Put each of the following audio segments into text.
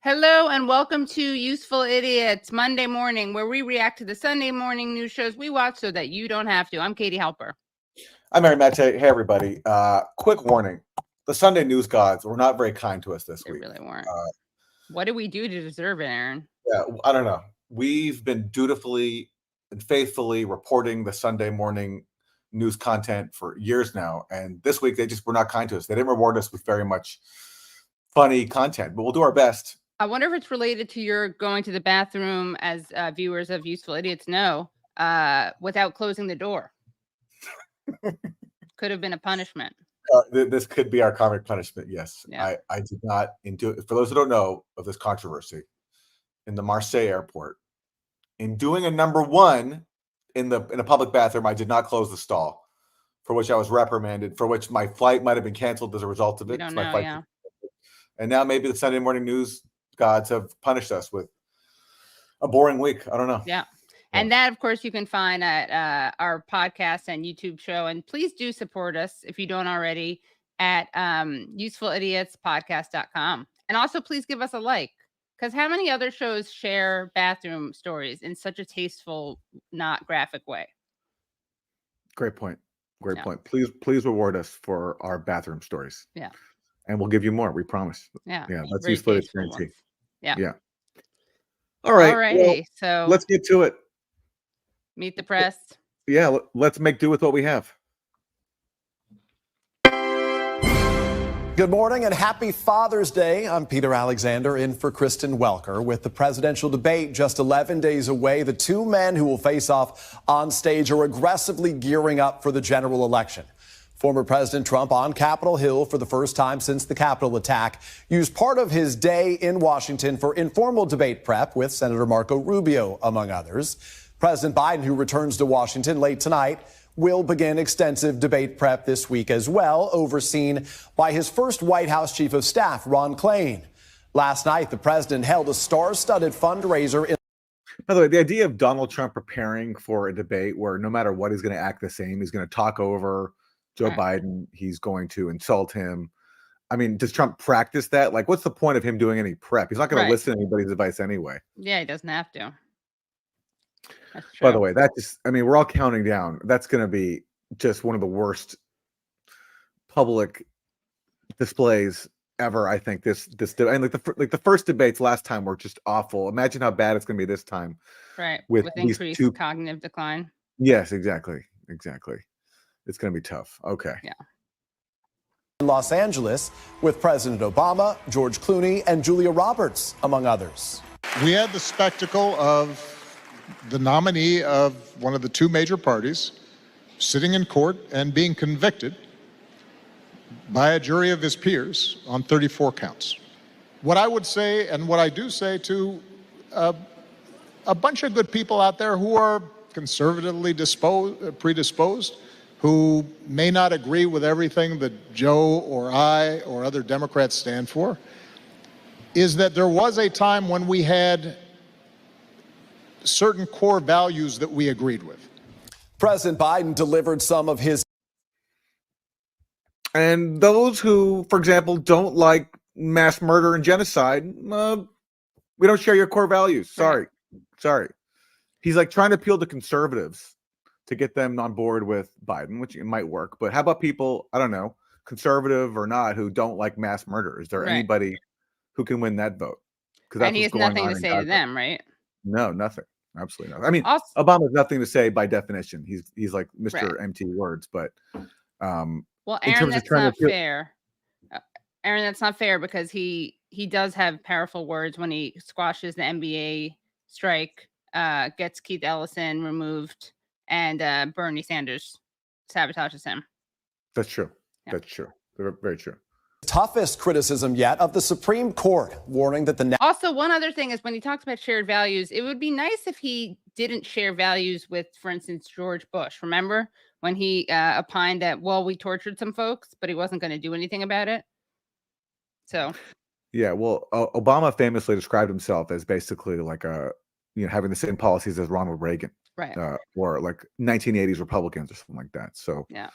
Hello and welcome to Useful Idiots Monday morning, where we react to the Sunday morning news shows we watch so that you don't have to. I'm Katie Halper. I'm Aaron Maté. Hey, everybody. Quick warning. The Sunday news gods were not very kind to us this week. They really weren't. What did we do to deserve it, Aaron? Yeah, I don't know. We've been dutifully and faithfully reporting the Sunday morning news content for years now. And this week, they just were not kind to us. They didn't reward us with very much funny content, but we'll do our best. I wonder if it's related to your going to the bathroom, as viewers of Useful Idiots know, without closing the door. Could have been a punishment. This could be our comic punishment, yes. Yeah. I did not for those who don't know of this controversy, in the Marseille airport, in doing a number one in a public bathroom, I did not close the stall, for which I was reprimanded, for which my flight might have been canceled as a result of it. We don't know, yeah. And now maybe the Sunday morning news gods have punished us with a boring week. I don't know. Yeah. And that, of course, you can find at our podcast and YouTube show. And please do support us, if you don't already, at usefulidiotspodcast.com. And also, please give us a like, because how many other shows share bathroom stories in such a tasteful, not graphic way? Great point. Great point. Please reward us for our bathroom stories. Yeah. And we'll give you more. We promise. Yeah. That's Useful Idiots guarantee. Yeah. All right. Alrighty. So let's get to it. Meet the press. Yeah. Let's make do with what we have. Good morning and happy Father's Day. I'm Peter Alexander, in for Kristen Welker. With the presidential debate just 11 days away, the two men who will face off on stage are aggressively gearing up for the general election. Former President Trump on Capitol Hill for the first time since the Capitol attack used part of his day in Washington for informal debate prep with Senator Marco Rubio, among others. President Biden, who returns to Washington late tonight, will begin extensive debate prep this week as well, overseen by his first White House Chief of Staff, Ron Klain. Last night, the president held a star-studded fundraiser. By the way, the idea of Donald Trump preparing for a debate where no matter what, he's going to act the same. He's going to talk over Joe Biden. He's going to insult him. I mean, does Trump practice that? Like, what's the point of him doing any prep? He's not going to listen to anybody's advice anyway. Yeah, he doesn't have to. That's true. By the way, we're all counting down. That's going to be just one of the worst public displays ever. I think this and the first debates last time were just awful. Imagine how bad it's going to be this time. Right. With increased cognitive decline. Yes, exactly. It's going to be tough. Okay. Yeah. In Los Angeles with President Obama, George Clooney, and Julia Roberts, among others. We had the spectacle of the nominee of one of the two major parties sitting in court and being convicted by a jury of his peers on 34 counts. What I would say, and what I do say to a bunch of good people out there who are conservatively predisposed, who may not agree with everything that Joe or I or other Democrats stand for, is that there was a time when we had certain core values that we agreed with. President Biden delivered some of his. And those who, for example, don't like mass murder and genocide, we don't share your core values. Sorry. He's like trying to appeal to conservatives to get them on board with Biden, which it might work. But how about people, I don't know, conservative or not, who don't like mass murder? Is there anybody who can win that vote? And he has nothing to say to them, right? No, nothing. Absolutely nothing. I mean, Obama's nothing to say by definition. He's like Mr. Empty Words. But well, Aaron, that's not fair. Aaron, that's not fair, because he does have powerful words when he squashes the NBA strike, gets Keith Ellison removed, and Bernie Sanders sabotages him. That's true. Yeah. That's true. Very true. Toughest criticism yet of the Supreme Court, warning that the also, one other thing is when he talks about shared values, it would be nice if he didn't share values with, for instance, George Bush. Remember when he opined that, well, we tortured some folks, but he wasn't going to do anything about it? So yeah, well, Obama famously described himself as basically like having the same policies as Ronald Reagan, right? Or like 1980s Republicans or something like that. So yeah,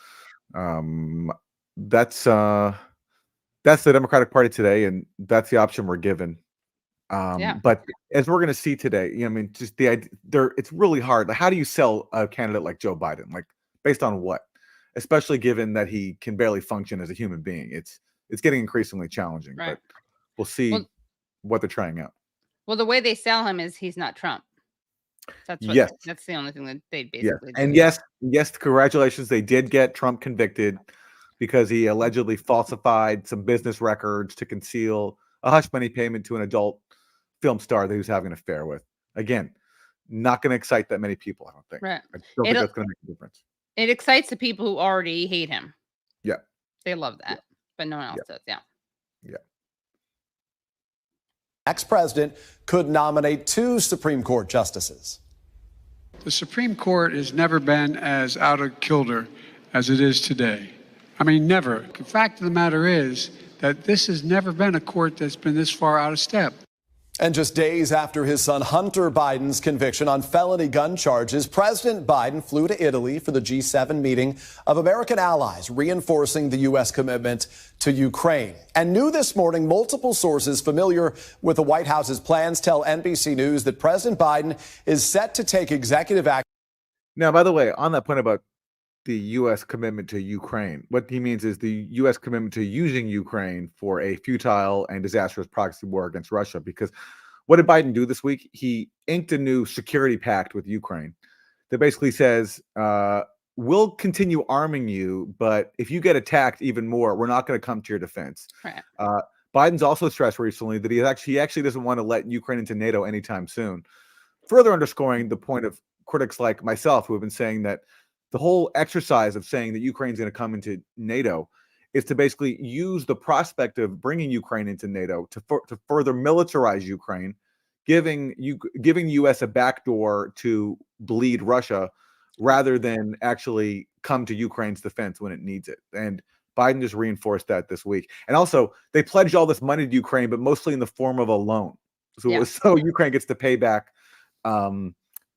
that's the Democratic Party today, and that's the option we're given. But as we're going to see today, I mean, just the idea there, it's really hard. Like, how do you sell a candidate like Joe Biden? Like, based on what? Especially given that he can barely function as a human being. It's getting increasingly challenging. Right. But we'll see what they're trying out. Well, the way they sell him is he's not Trump. That's what. Yes. That's the only thing that they basically do. And yes, congratulations. They did get Trump convicted because he allegedly falsified some business records to conceal a hush money payment to an adult film star that he was having an affair with. Again, not going to excite that many people, I don't think. Right. I don't think that's going to make a difference. It excites the people who already hate him. Yeah. They love that, but no one else does. Yeah. Yeah. Ex-president could nominate 2 Supreme Court justices. The Supreme Court has never been as out of kilter as it is today. I mean, never. The fact of the matter is that this has never been a court that's been this far out of step. And just days after his son Hunter Biden's conviction on felony gun charges, President Biden flew to Italy for the G7 meeting of American allies, reinforcing the U.S. commitment to Ukraine. And new this morning, multiple sources familiar with the White House's plans tell NBC News that President Biden is set to take executive action. Now, by the way, on that point about the U.S. commitment to Ukraine, what he means is the U.S. commitment to using Ukraine for a futile and disastrous proxy war against Russia. Because what did Biden do this week? He inked a new security pact with Ukraine that basically says, we'll continue arming you, but if you get attacked even more, we're not going to come to your defense. Right. Biden's also stressed recently that he actually doesn't want to let Ukraine into NATO anytime soon, further underscoring the point of critics like myself who have been saying that the whole exercise of saying that Ukraine's going to come into NATO is to basically use the prospect of bringing Ukraine into NATO to further militarize Ukraine, giving the U.S. a backdoor to bleed Russia rather than actually come to Ukraine's defense when it needs it. And Biden just reinforced that this week. And also, they pledged all this money to Ukraine, but mostly in the form of a loan. So Ukraine gets to pay back the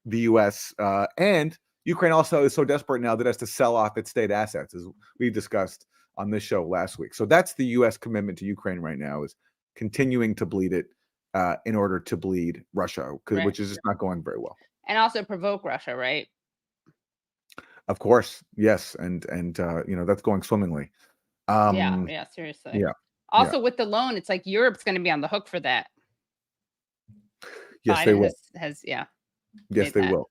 U.S. And Ukraine also is so desperate now that it has to sell off its state assets, as we discussed on this show last week. So that's the U.S. commitment to Ukraine right now, is continuing to bleed it in order to bleed Russia, which is just not going very well. And also provoke Russia, right? Of course, yes, and that's going swimmingly. Seriously. Yeah. Also, with the loan, it's like Europe's going to be on the hook for that. Yes, Biden they will. Yes, they will.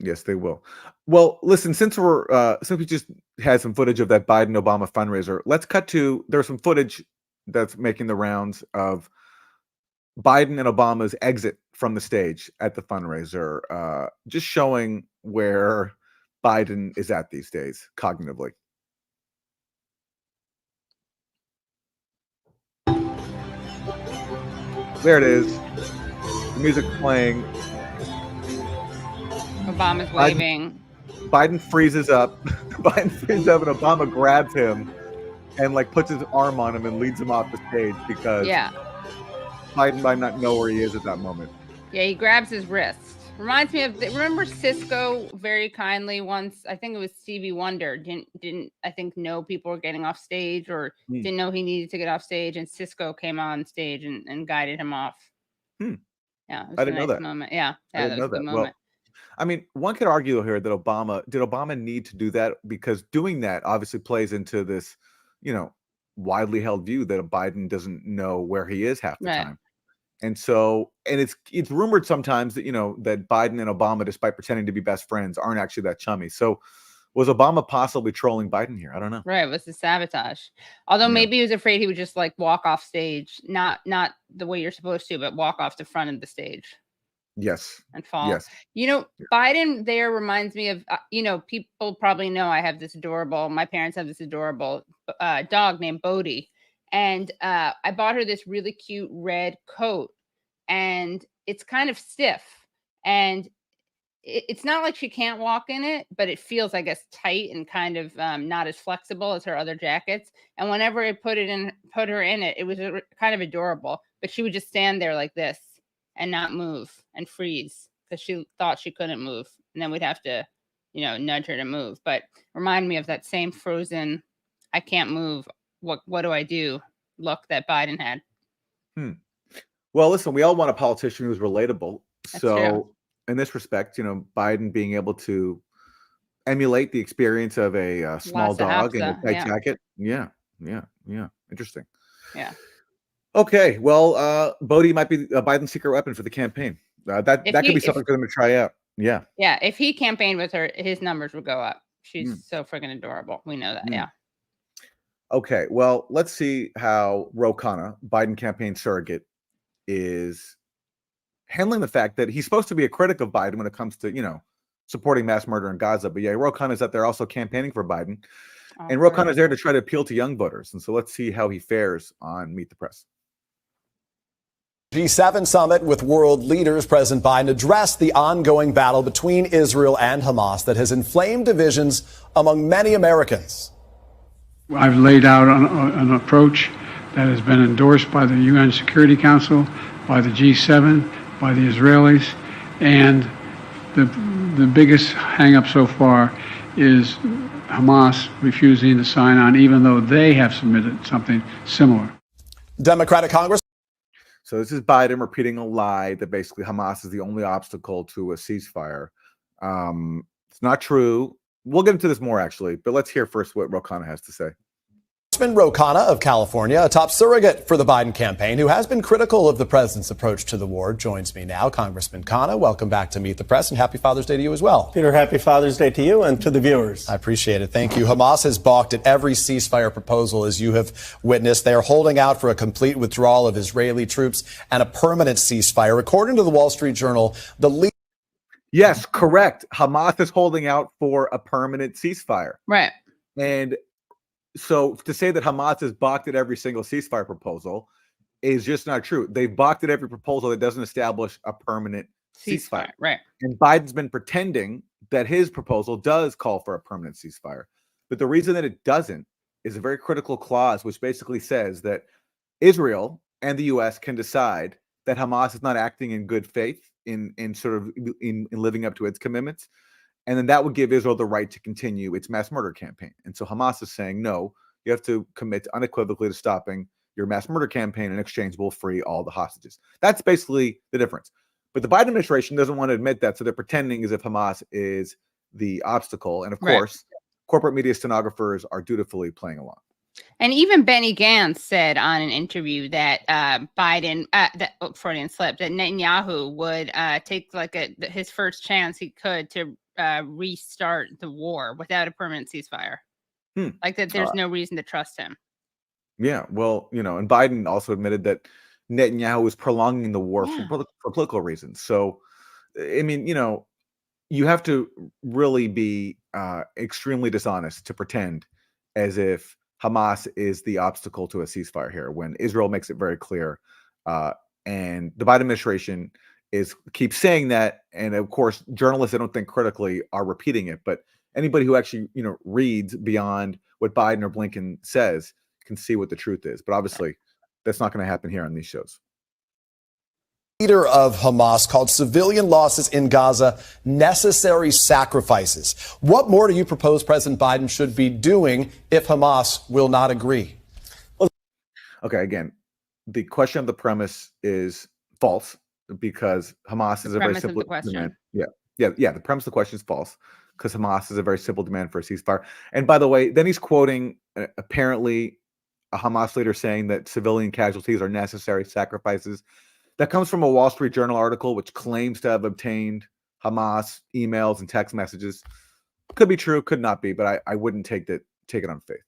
Yes, they will. Well, listen, since we just had some footage of that Biden-Obama fundraiser, let's cut to, there's some footage that's making the rounds of Biden and Obama's exit from the stage at the fundraiser, just showing where Biden is at these days cognitively. There it is. The music's playing. Obama's waving. Biden freezes up. Biden freezes up, and Obama grabs him and puts his arm on him and leads him off the stage because Biden might not know where he is at that moment. Yeah, he grabs his wrist. Reminds me of remember Cisco very kindly once, I think it was Stevie Wonder, didn't I think know people were getting off stage or didn't know he needed to get off stage, and Cisco came on stage and guided him off. Yeah, it was I didn't know that. Moment. Yeah, that was a good moment. Well, I mean, one could argue here that Obama need to do that, because doing that obviously plays into this, widely held view that Biden doesn't know where he is half the time. And so, and it's rumored sometimes that, that Biden and Obama, despite pretending to be best friends, aren't actually that chummy. So was Obama possibly trolling Biden here? I don't know. Right. It was the sabotage. Although maybe he was afraid he would just walk off stage, not the way you're supposed to, but walk off the front of the stage. Yes. And fall. Yes. Biden there reminds me of, people probably know my parents have this adorable dog named Bodhi. And I bought her this really cute red coat, and it's kind of stiff, and it's not like she can't walk in it, but it feels, I guess, tight and kind of not as flexible as her other jackets. And whenever I put her in it, it was kind of adorable, but she would just stand there like this and not move and freeze because she thought she couldn't move. And then we'd have to, nudge her to move. But remind me of that same frozen, I can't move. What do I do? Look that Biden had. Well, listen, we all want a politician who's relatable. That's true. In this respect, Biden being able to emulate the experience of a small dog in a tight jacket. Yeah. Interesting. Yeah. Okay. Well, Bodhi might be Biden's secret weapon for the campaign. That could be something for them to try out. Yeah. Yeah. If he campaigned with her, his numbers would go up. She's so freaking adorable. We know that. Yeah. Okay. Well, let's see how Ro Khanna, Biden campaign surrogate, is handling the fact that he's supposed to be a critic of Biden when it comes to, supporting mass murder in Gaza. But yeah, Ro Khanna is out there also campaigning for Biden. And Ro Khanna is there to try to appeal to young voters. And so let's see how he fares on Meet the Press. G7 summit with world leaders. President Biden addressed the ongoing battle between Israel and Hamas that has inflamed divisions among many Americans. I've laid out an approach that has been endorsed by the UN Security Council, by the G7, by the Israelis, and the biggest hang-up so far is Hamas refusing to sign on, even though they have submitted something similar. Democratic Congress. So this is Biden repeating a lie that basically Hamas is the only obstacle to a ceasefire. It's not true. We'll get into this more, actually, but let's hear first what Ro Khanna has to say. Ro Khanna of California, a top surrogate for the Biden campaign, who has been critical of the president's approach to the war, joins me now. Congressman Khanna, welcome back to Meet the Press, and happy Father's Day to you as well. Peter, happy Father's Day to you and to the viewers. I appreciate it. Thank you. Hamas has balked at every ceasefire proposal, as you have witnessed. They are holding out for a complete withdrawal of Israeli troops and a permanent ceasefire. According to the Wall Street Journal, the lead. Yes, correct. Hamas is holding out for a permanent ceasefire. Right. And so to say that Hamas has balked at every single ceasefire proposal is just not true. They've balked at every proposal that doesn't establish a permanent ceasefire. Right. And Biden's been pretending that his proposal does call for a permanent ceasefire. But the reason that it doesn't is a very critical clause, which basically says that Israel and the U.S. can decide that Hamas is not acting in good faith in living up to its commitments. And then that would give Israel the right to continue its mass murder campaign. And so Hamas is saying, no, you have to commit unequivocally to stopping your mass murder campaign. In exchange, we'll free all the hostages. That's basically the difference. But the Biden administration doesn't want to admit that. So they're pretending as if Hamas is the obstacle. And of course, corporate media stenographers are dutifully playing along. And even Benny Gantz said on an interview that Biden, Freudian slip, that Netanyahu would take his first chance he could to restart the war without a permanent ceasefire. Like that there's no reason to trust him. Yeah, well, and Biden also admitted that Netanyahu was prolonging the war for political reasons. So, I mean, you have to really be extremely dishonest to pretend as if Hamas is the obstacle to a ceasefire here when Israel makes it very clear. And the Biden administration keeps saying that. And of course, journalists, I don't think critically, are repeating it. But anybody who actually, reads beyond what Biden or Blinken says can see what the truth is. But obviously, that's not going to happen here on these shows. Leader of Hamas called civilian losses in Gaza necessary sacrifices. What more do you propose President Biden should be doing if Hamas will not agree? Okay, again, the question of the premise is false because Hamas is a very simple demand. The premise of the question is false because Hamas is a very simple demand for a ceasefire. And by the way, then he's quoting apparently a Hamas leader saying that civilian casualties are necessary sacrifices. That comes from a Wall Street Journal article, which claims to have obtained Hamas emails and text messages. Could be true, could not be, but I wouldn't take it on faith.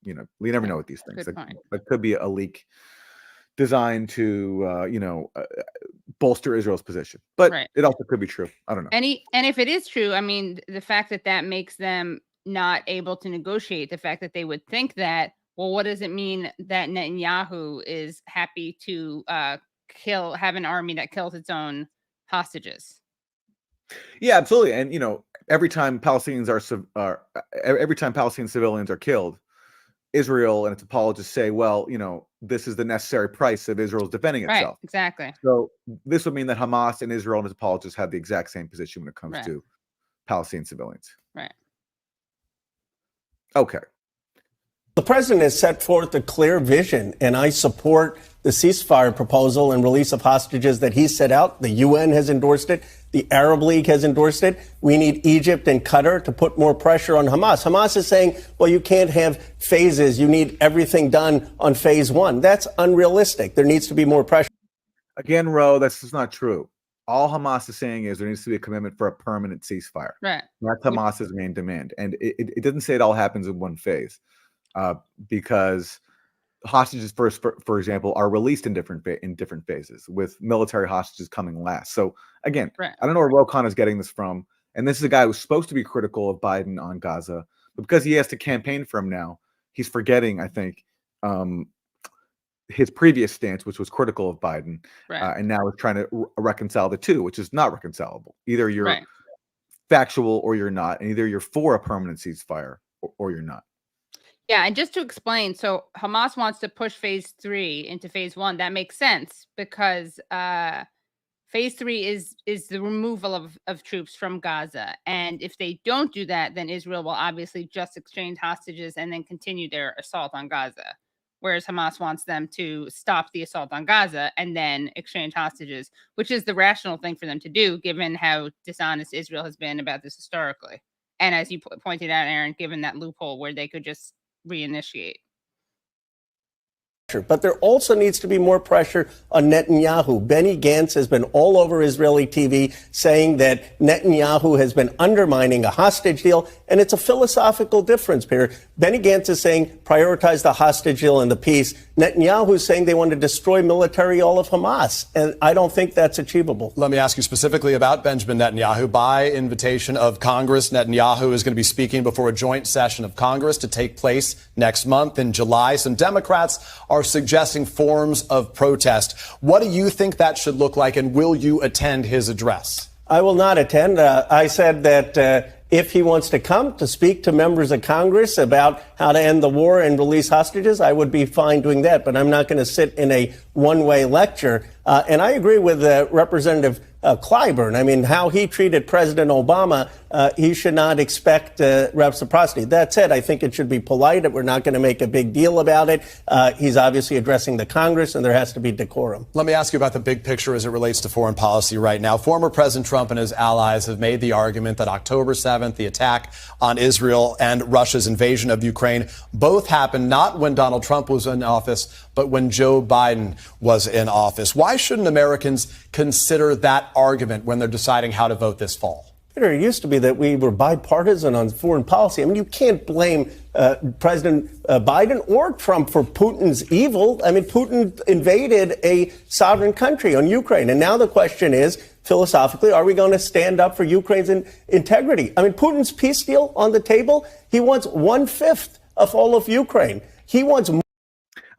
You never know with these things. That could be a leak designed to, bolster Israel's position, but it also could be true. I don't know. And if it is true, I mean, the fact that makes them not able to negotiate, the fact that they would think that, well, what does it mean that Netanyahu is happy to have an army that kills its own hostages? Yeah, absolutely. And every time Palestinian civilians are killed, Israel and its apologists say, well, this is the necessary price of Israel's defending itself. Right, exactly. So this would mean that Hamas and Israel and its apologists have the exact same position when it comes to Palestinian civilians. Right. Okay. The president has set forth a clear vision, and I support the ceasefire proposal and release of hostages that he set out. The UN has endorsed it. The Arab League has endorsed it. We need Egypt and Qatar to put more pressure on Hamas. Hamas is saying, well, you can't have phases. You need everything done on phase one. That's unrealistic. There needs to be more pressure. Again, Ro, that's just not true. All Hamas is saying is there needs to be a commitment for a permanent ceasefire. Right. That's Hamas's main demand. And it doesn't say it all happens in one phase because hostages, for example, are released in different phases, with military hostages coming last. So again, right. I don't know where Ro Khanna is getting this from. And this is a guy who's supposed to be critical of Biden on Gaza, but because he has to campaign for him now, he's forgetting, I think, his previous stance, which was critical of Biden, right. and now is trying to reconcile the two, which is not reconcilable. Either you're right. factual or you're not, and either you're for a permanent ceasefire or you're not. Yeah, and just to explain, so Hamas wants to push phase 3 into phase 1. That makes sense because phase 3 is the removal of troops from Gaza. And if they don't do that, then Israel will obviously just exchange hostages and then continue their assault on Gaza. Whereas Hamas wants them to stop the assault on Gaza and then exchange hostages, which is the rational thing for them to do, given how dishonest Israel has been about this historically. And as you pointed out, Aaron, given that loophole where they could just reinitiate. But there also needs to be more pressure on Netanyahu. Benny Gantz has been all over Israeli TV saying that Netanyahu has been undermining a hostage deal, and it's a philosophical difference here. Benny Gantz is saying prioritize the hostage deal and the peace. Netanyahu is saying they want to destroy militarily all of Hamas, and I don't think that's achievable. Let me ask you specifically about Benjamin Netanyahu. By invitation of Congress, Netanyahu is going to be speaking before a joint session of Congress to take place next month in July. Some Democrats are suggesting forms of protest. What do you think that should look like, and will you attend his address? I will not attend. I said that if he wants to come to speak to members of Congress about how to end the war and release hostages, I would be fine doing that. But I'm not going to sit in a one-way lecture. And I agree with Representative Clyburn. I mean, how he treated President Obama, he should not expect reciprocity. That said, I think it should be polite. We're not going to make a big deal about it. He's obviously addressing the Congress, and there has to be decorum. Let me ask you about the big picture as it relates to foreign policy right now. Former President Trump and his allies have made the argument that October 7th, the attack on Israel and Russia's invasion of Ukraine, both happened not when Donald Trump was in office, but when Joe Biden was in office. Why shouldn't Americans consider that argument when they're deciding how to vote this fall? Peter, it used to be that we were bipartisan on foreign policy. I mean, you can't blame President Biden or Trump for Putin's evil. I mean, Putin invaded a sovereign country on Ukraine. And now the question is, philosophically, are we going to stand up for Ukraine's integrity? I mean, Putin's peace deal on the table, he wants 1/5 of all of Ukraine. He wants more.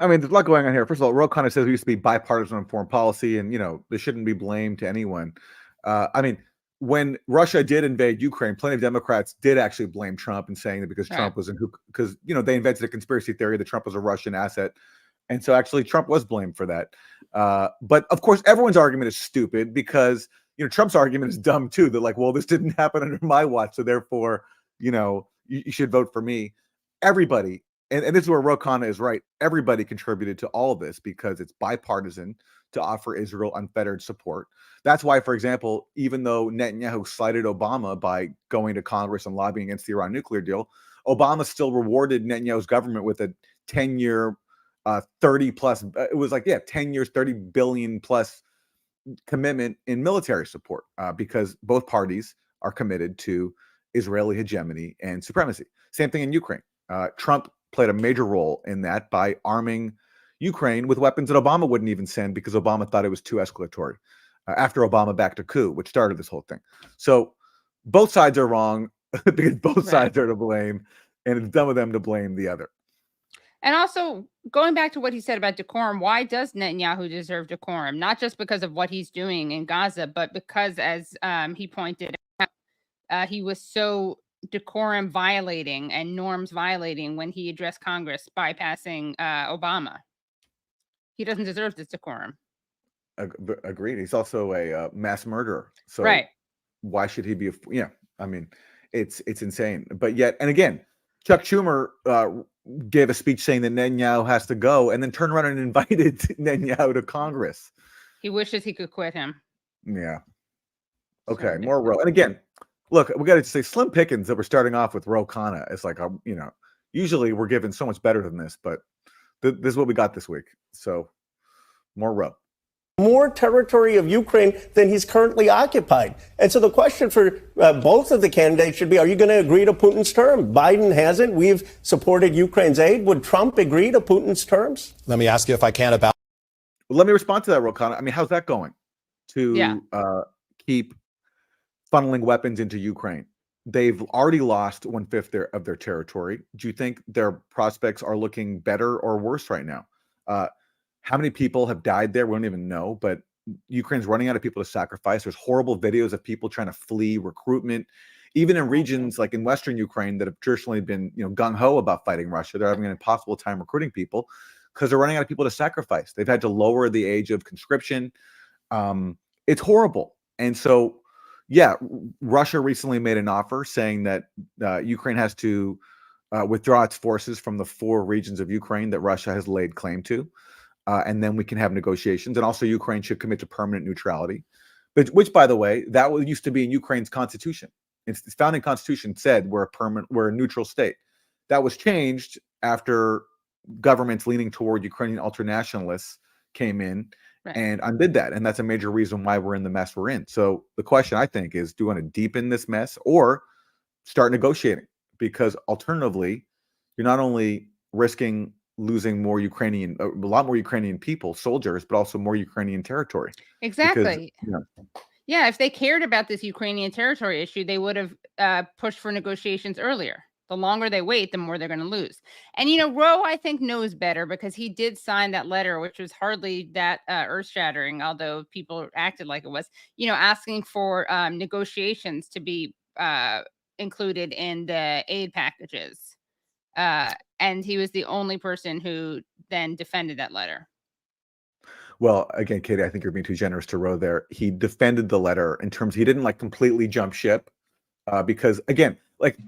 I mean, there's a lot going on here. First of all, Ro Khanna says we used to be bipartisan on foreign policy, and, this shouldn't be blamed to anyone. I mean, when Russia did invade Ukraine, plenty of Democrats did actually blame Trump and saying that because Trump was because they invented a conspiracy theory that Trump was a Russian asset. And so actually Trump was blamed for that. But of course, everyone's argument is stupid because, Trump's argument is dumb too. They're like, well, this didn't happen under my watch. So therefore, you should vote for me. Everybody. And this is where Ro Khanna is right. Everybody contributed to all of this because it's bipartisan to offer Israel unfettered support. That's why, for example, even though Netanyahu slighted Obama by going to Congress and lobbying against the Iran nuclear deal, Obama still rewarded Netanyahu's government with a 10-year, 30 plus, it was like, 10 years, 30 billion plus commitment in military support because both parties are committed to Israeli hegemony and supremacy. Same thing in Ukraine. Trump played a major role in that by arming Ukraine with weapons that Obama wouldn't even send because Obama thought it was too escalatory after Obama backed a coup, which started this whole thing. So both sides are wrong because both sides are to blame, and it's dumb of them to blame the other. And also, going back to what he said about decorum, why does Netanyahu deserve decorum? Not just because of what he's doing in Gaza, but because, as he pointed out, he was so decorum violating and norms violating when he addressed Congress bypassing Obama. He doesn't deserve this decorum. Agreed. He's also a mass murderer. So why should he be? I mean, it's insane. But yet, and again, Chuck Schumer gave a speech saying that Netanyahu has to go, and then turned around and invited Netanyahu to Congress. He wishes he could quit him. Yeah. Okay, more Ro. And again, look, we got to say slim pickings that we're starting off with Ro Khanna. It's like, usually we're given so much better than this, but this is what we got this week. So more Ro. More territory of Ukraine than he's currently occupied. And so the question for both of the candidates should be, are you going to agree to Putin's term? Biden hasn't. We've supported Ukraine's aid. Would Trump agree to Putin's terms? Let me ask you if I can about. Well, let me respond to that, Ro Khanna. I mean, how's that going to keep funneling weapons into Ukraine? They've already lost 1/5 of their territory. Do you think their prospects are looking better or worse right now? How many people have died there? We don't even know, but Ukraine's running out of people to sacrifice. There's horrible videos of people trying to flee recruitment, even in regions like in Western Ukraine that have traditionally been, gung-ho about fighting Russia. They're having an impossible time recruiting people because they're running out of people to sacrifice. They've had to lower the age of conscription. It's horrible. And so, Russia recently made an offer saying that Ukraine has to withdraw its forces from the 4 regions of Ukraine that Russia has laid claim to. And then we can have negotiations. And also Ukraine should commit to permanent neutrality, which, by the way, that used to be in Ukraine's constitution. Its founding constitution said we're a neutral state. That was changed after governments leaning toward Ukrainian ultranationalists came in and undid that. And that's a major reason why we're in the mess we're in. So the question, I think, is do you want to deepen this mess or start negotiating? Because alternatively, you're not only risking losing a lot more Ukrainian people, soldiers, but also more Ukrainian territory. Exactly. Because, if they cared about this Ukrainian territory issue, they would have pushed for negotiations earlier. The longer they wait, the more they're going to lose. And, Ro, I think, knows better because he did sign that letter, which was hardly that earth-shattering, although people acted like it was, asking for negotiations to be included in the aid packages. And he was the only person who then defended that letter. Well, again, Katie, I think you're being too generous to Ro there. He defended the letter in terms he didn't completely jump ship because, again,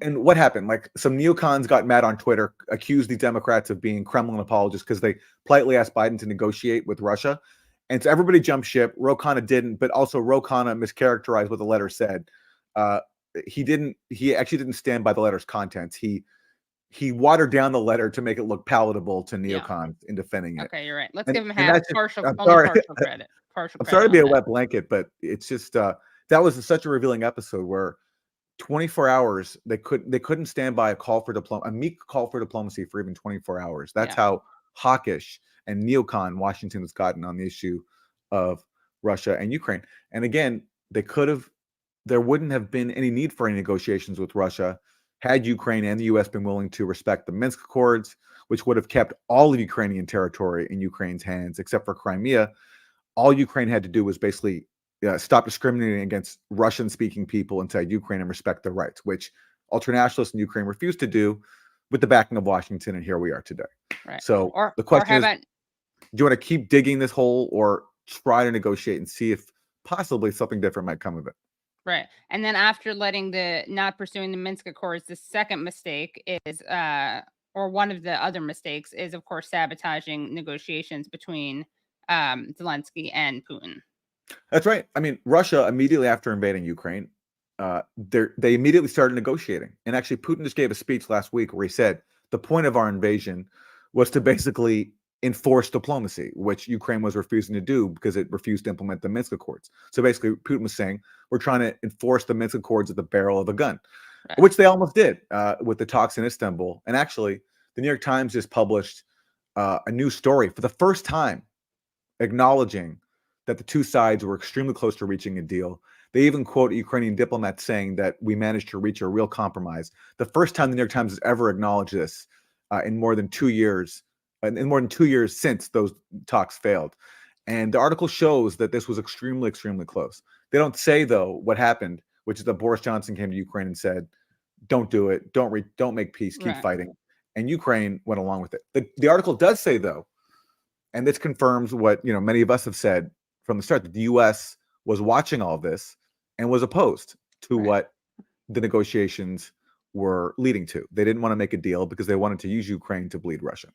and what happened? Some neocons got mad on Twitter, accused the Democrats of being Kremlin apologists because they politely asked Biden to negotiate with Russia. And so everybody jumped ship. Ro Khanna didn't, but also Ro Khanna mischaracterized what the letter said. He actually didn't stand by the letter's contents. He watered down the letter to make it look palatable to neocons in defending it. Okay, you're right. Let's give him partial credit. I'm sorry to be a wet blanket, but it's just that was such a revealing episode where 24 hours they couldn't stand by a meek call for diplomacy for even 24 hours. That's how hawkish and neocon Washington has gotten on the issue of Russia and Ukraine. And again, there wouldn't have been any need for any negotiations with Russia had Ukraine and the U.S. been willing to respect the Minsk Accords, which would have kept all of Ukrainian territory in Ukraine's hands, except for Crimea. All Ukraine had to do was basically stop discriminating against Russian-speaking people inside Ukraine and respect their rights, which ultranationalists in Ukraine refused to do with the backing of Washington, and here we are today. Right. So the question is, do you want to keep digging this hole or try to negotiate and see if possibly something different might come of it? Right. And then after not pursuing the Minsk Accords, the second mistake is, or one of the other mistakes is, of course, sabotaging negotiations between Zelensky and Putin. That's right. I mean, Russia, immediately after invading Ukraine, they immediately started negotiating. And actually, Putin just gave a speech last week where he said the point of our invasion was to basically enforce diplomacy, which Ukraine was refusing to do because it refused to implement the Minsk Accords. So basically, Putin was saying, we're trying to enforce the Minsk Accords at the barrel of a gun, which they almost did with the talks in Istanbul. And actually, the New York Times just published a new story for the first time acknowledging that the two sides were extremely close to reaching a deal. They even quote a Ukrainian diplomat saying that we managed to reach a real compromise. The first time the New York Times has ever acknowledged this in more than 2 years. In more than 2 years since those talks failed. And the article shows that this was extremely, extremely close. They don't say, though, what happened, which is that Boris Johnson came to Ukraine and said, don't do it. Don't make peace. Keep fighting. And Ukraine went along with it. The article does say, though, and this confirms what many of us have said from the start, that the U.S. was watching all of this and was opposed to what the negotiations were leading to. They didn't want to make a deal because they wanted to use Ukraine to bleed Russia.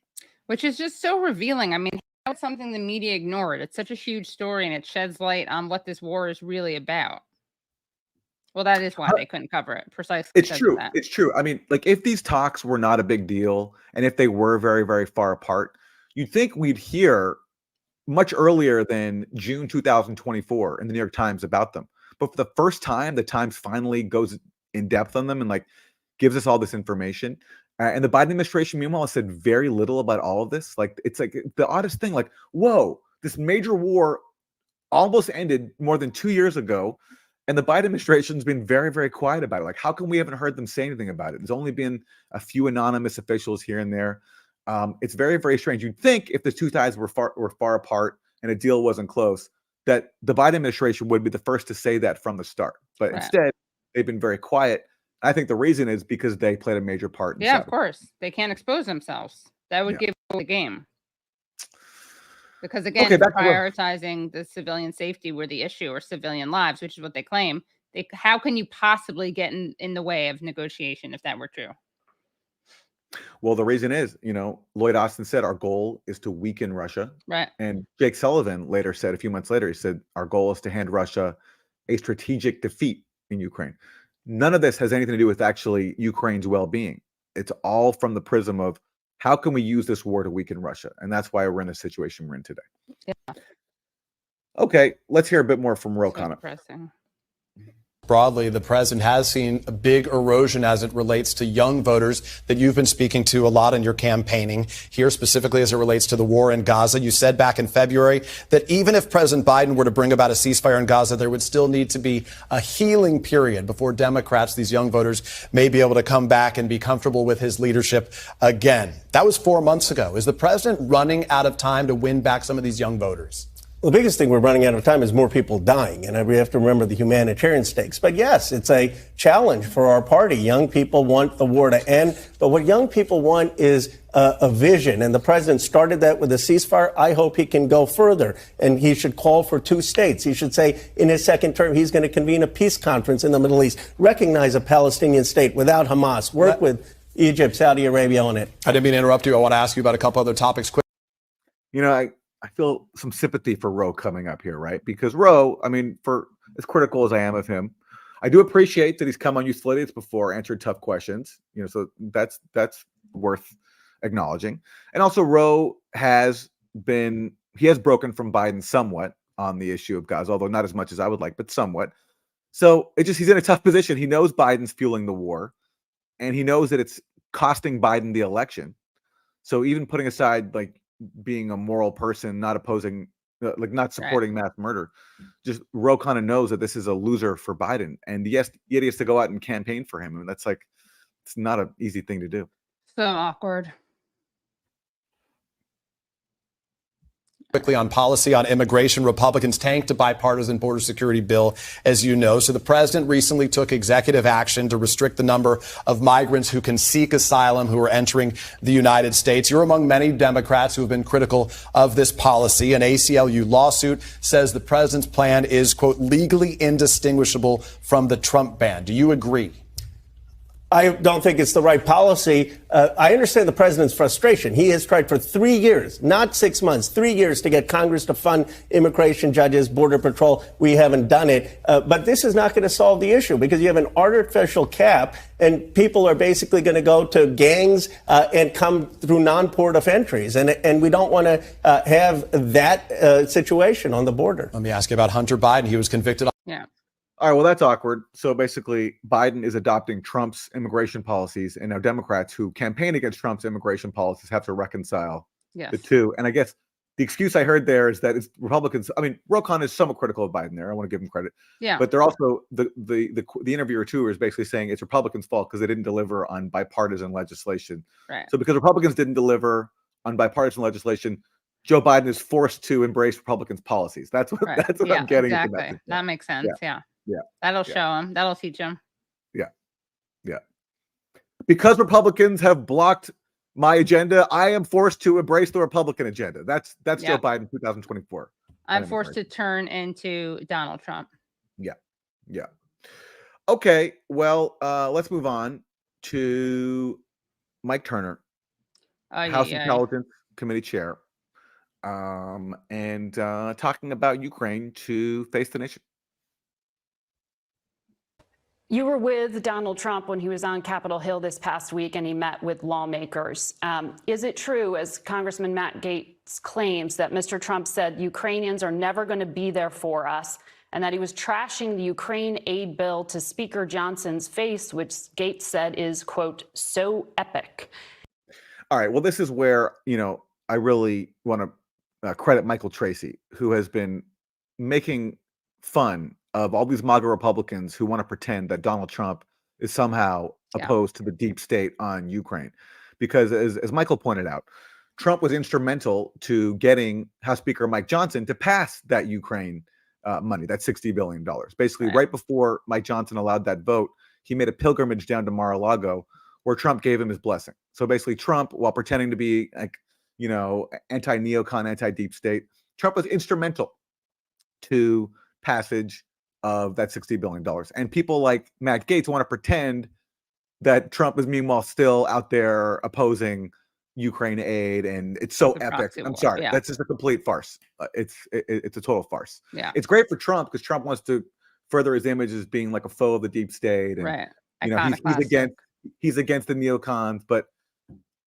Which is just so revealing. I mean, it's something the media ignored. It's such a huge story, and it sheds light on what this war is really about. Well, that is why they couldn't cover it, precisely. It's true. It's true. I mean, like, if these talks were not a big deal, and if they were very, very far apart, you'd think we'd hear much earlier than June 2024 in the New York Times about them. But for the first time, the Times finally goes in depth on them and like gives us all this information. And the Biden administration, meanwhile, has said very little about all of this. Like, it's like the oddest thing. Like, whoa, this major war almost ended more than 2 years ago, and the Biden administration's been very, very quiet about it. Like, how come we haven't heard them say anything about it? There's only been a few anonymous officials here and there. It's very, very strange. You'd think if the two sides were far apart and a deal wasn't close, that the Biden administration would be the first to say that from the start. But instead, they've been very quiet. I think the reason is because they played a major part. Yeah, of course. They can't expose themselves. That would give away the game. Because again, prioritizing the civilian safety were the issue, or civilian lives, which is what they claim. How can you possibly get in the way of negotiation if that were true? Well, the reason is, Lloyd Austin said our goal is to weaken Russia. Right. And Jake Sullivan later said, a few months later, he said, our goal is to hand Russia a strategic defeat in Ukraine. None of this has anything to do with actually Ukraine's well-being. It's all from the prism of how can we use this war to weaken Russia? And that's why we're in the situation we're in today. Yeah. Okay, let's hear a bit more from Ro Khanna. Broadly, the president has seen a big erosion as it relates to young voters that you've been speaking to a lot in your campaigning. Here, specifically as it relates to the war in Gaza, you said back in February that even if President Biden were to bring about a ceasefire in Gaza, there would still need to be a healing period before Democrats, these young voters, may be able to come back and be comfortable with his leadership again. That was 4 months ago. Is the president running out of time to win back some of these young voters? The biggest thing we're running out of time is more people dying, and we have to remember the humanitarian stakes. But yes, it's a challenge for our party. Young people want the war to end, but what young people want is a vision, and the president started that with a ceasefire. I hope he can go further, and he should call for 2 states. He should say in his second term he's going to convene a peace conference in the Middle East, recognize a Palestinian state without Hamas, work with Egypt, Saudi Arabia on it. I didn't mean to interrupt you. I want to ask you about a couple other topics quick. I feel some sympathy for Ro coming up here, right? Because Ro, I mean, for as critical as I am of him, I do appreciate that he's come on Youthful Idiots before, answered tough questions, so that's worth acknowledging. And also Ro has broken from Biden somewhat on the issue of Gaza, although not as much as I would like, but somewhat. So he's in a tough position. He knows Biden's fueling the war, and he knows that it's costing Biden the election. So even putting aside being a moral person, not opposing, not supporting mass murder, just Ro Khanna knows that this is a loser for Biden, and yet he has to go out and campaign for him, and that's it's not an easy thing to do. So awkward. Quickly on policy on immigration, Republicans tanked a bipartisan border security bill, as you know. So the president recently took executive action to restrict the number of migrants who can seek asylum who are entering the United States. You're among many Democrats who have been critical of this policy. An ACLU lawsuit says the president's plan is, quote, legally indistinguishable from the Trump ban. Do you agree? I don't think it's the right policy. I understand the president's frustration. He has tried for 3 years, not 6 months, 3 years to get Congress to fund immigration judges, border patrol. We haven't done it. But this is not going to solve the issue because you have an artificial cap and people are basically going to go to gangs and come through non-port of entries. And we don't want to have that situation on the border. Let me ask you about Hunter Biden. He was convicted. Yeah. All right, well, that's awkward. So basically, Biden is adopting Trump's immigration policies, and now Democrats who campaign against Trump's immigration policies have to reconcile the two. And I guess the excuse I heard there is that it's Republicans. I mean, Ro Khanna is somewhat critical of Biden there. I want to give him credit. Yeah. But they're also the interviewer too is basically saying it's Republicans' fault because they didn't deliver on bipartisan legislation. Right. So because Republicans didn't deliver on bipartisan legislation, Joe Biden is forced to embrace Republicans' policies. That's what I'm getting. Exactly. That makes sense. Yeah. That'll show him. That'll teach him. Yeah. Because Republicans have blocked my agenda, I am forced to embrace the Republican agenda. That's Joe Biden 2024. I'm forced to turn into Donald Trump. Yeah. Okay. Well, let's move on to Mike Turner, House Intelligence Committee Chair, and talking about Ukraine to face the nation. You were with Donald Trump when he was on Capitol Hill this past week, and he met with lawmakers. Is it true, as Congressman Matt Gaetz claims, that Mr. Trump said Ukrainians are never going to be there for us, and that he was trashing the Ukraine aid bill to Speaker Johnson's face, which Gaetz said is, quote, so epic? All right. Well, this is where, I really want to credit Michael Tracy, who has been making fun of all these MAGA Republicans who want to pretend that Donald Trump is somehow opposed to the deep state on Ukraine. Because as Michael pointed out, Trump was instrumental to getting House Speaker Mike Johnson to pass that Ukraine money, that $60 billion. Basically, right before Mike Johnson allowed that vote, he made a pilgrimage down to Mar-a-Lago where Trump gave him his blessing. So basically, Trump, while pretending to be anti-neocon, anti-deep state, Trump was instrumental to passage of that $60 billion. And people like Matt Gaetz want to pretend that Trump is meanwhile still out there opposing Ukraine aid, and it's so epic. I'm sorry, that's just a complete farce. It's a total farce. Yeah, it's great for Trump because Trump wants to further his image as being like a foe of the deep state, and he's against the neocons. But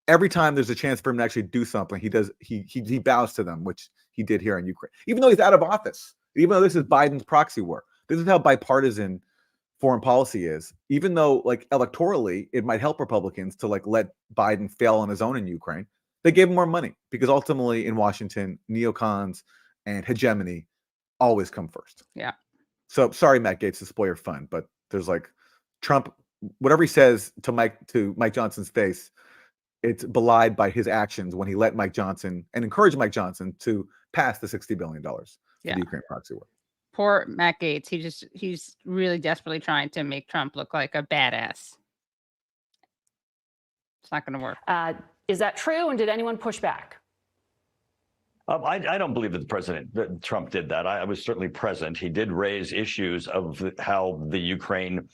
every time there's a chance for him to actually do something, he bows to them, which he did here in Ukraine, even though he's out of office. Even though this is Biden's proxy war. This is how bipartisan foreign policy is. Even though, electorally, it might help Republicans to let Biden fail on his own in Ukraine, they gave him more money because ultimately in Washington, neocons and hegemony always come first. Yeah. So sorry, Matt Gaetz, to spoil your fun, but there's Trump, whatever he says to Mike Johnson's face, it's belied by his actions when he let Mike Johnson and encouraged Mike Johnson to pass the $60 billion for the Ukraine proxy war. Poor Matt Gaetz. He's really desperately trying to make Trump look like a badass. It's not going to work. Is that true? And did anyone push back? I don't believe that Trump did that. I was certainly present. He did raise issues of how the Ukraine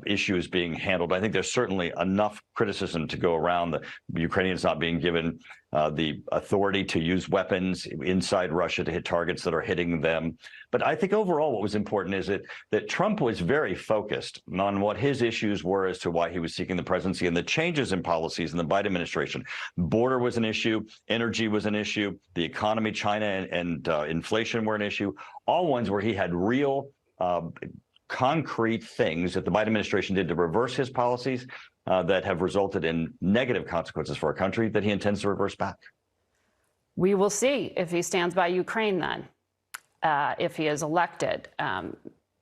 issue is being handled. I think there's certainly enough criticism to go around. The Ukrainians not being given the authority to use weapons inside Russia to hit targets that are hitting them. But I think overall what was important is that Trump was very focused on what his issues were as to why he was seeking the presidency and the changes in policies in the Biden administration. Border was an issue. Energy was an issue. The economy, China, and inflation were an issue. All ones where he had real concrete things that the Biden administration did to reverse his policies that have resulted in negative consequences for our country that he intends to reverse back. We will see if he stands by Ukraine then, if he is elected.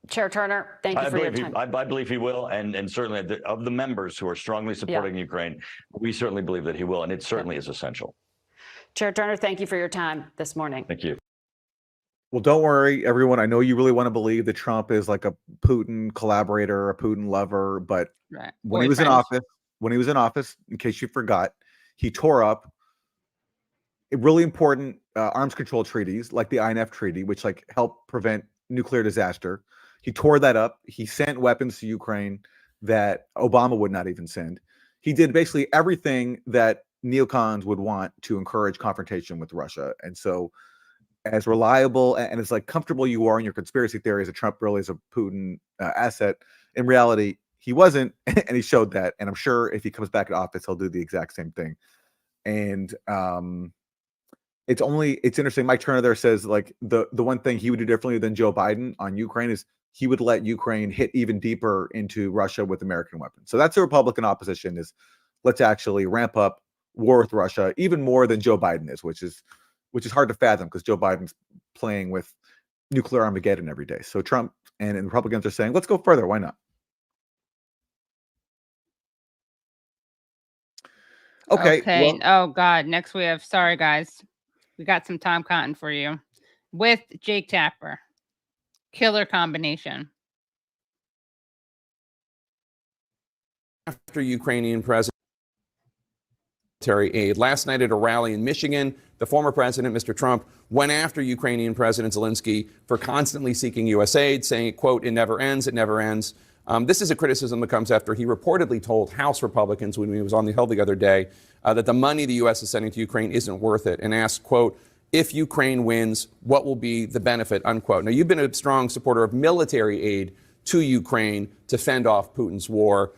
Chair Turner, thank you for your time. I believe he will, and certainly of the members who are strongly supporting Ukraine, we certainly believe that he will, and it certainly is essential. Chair Turner, thank you for your time this morning. Thank you. Well, don't worry, everyone. I know you really want to believe that Trump is like a Putin collaborator, a Putin lover, but when he was in office, in case you forgot, he tore up really important arms control treaties like the INF Treaty, which helped prevent nuclear disaster. He tore that up. He sent weapons to Ukraine that Obama would not even send. He did basically everything that neocons would want to encourage confrontation with Russia. And so as reliable and as comfortable you are in your conspiracy theories that Trump really is a Putin asset, in reality, he wasn't, and he showed that. And I'm sure if he comes back in office, he'll do the exact same thing. And it's interesting. Mike Turner there says the one thing he would do differently than Joe Biden on Ukraine is he would let Ukraine hit even deeper into Russia with American weapons. So that's the Republican opposition, is let's actually ramp up war with Russia even more than Joe Biden is, which is hard to fathom because Joe Biden's playing with nuclear Armageddon every day. So Trump and Republicans are saying, let's go further. Why not? Okay. Well, oh, God. Next we have, sorry, guys. We got some Tom Cotton for you with Jake Tapper. Killer combination. After Ukrainian president aid. Last night at a rally in Michigan, the former president, Mr. Trump, went after Ukrainian President Zelensky for constantly seeking U.S. aid, saying, quote, it never ends, This is a criticism that comes after he reportedly told House Republicans when he was on the Hill the other day that the money the U.S. is sending to Ukraine isn't worth it, and asked, quote, if Ukraine wins, what will be the benefit, unquote. Now, you've been a strong supporter of military aid to Ukraine to fend off Putin's war.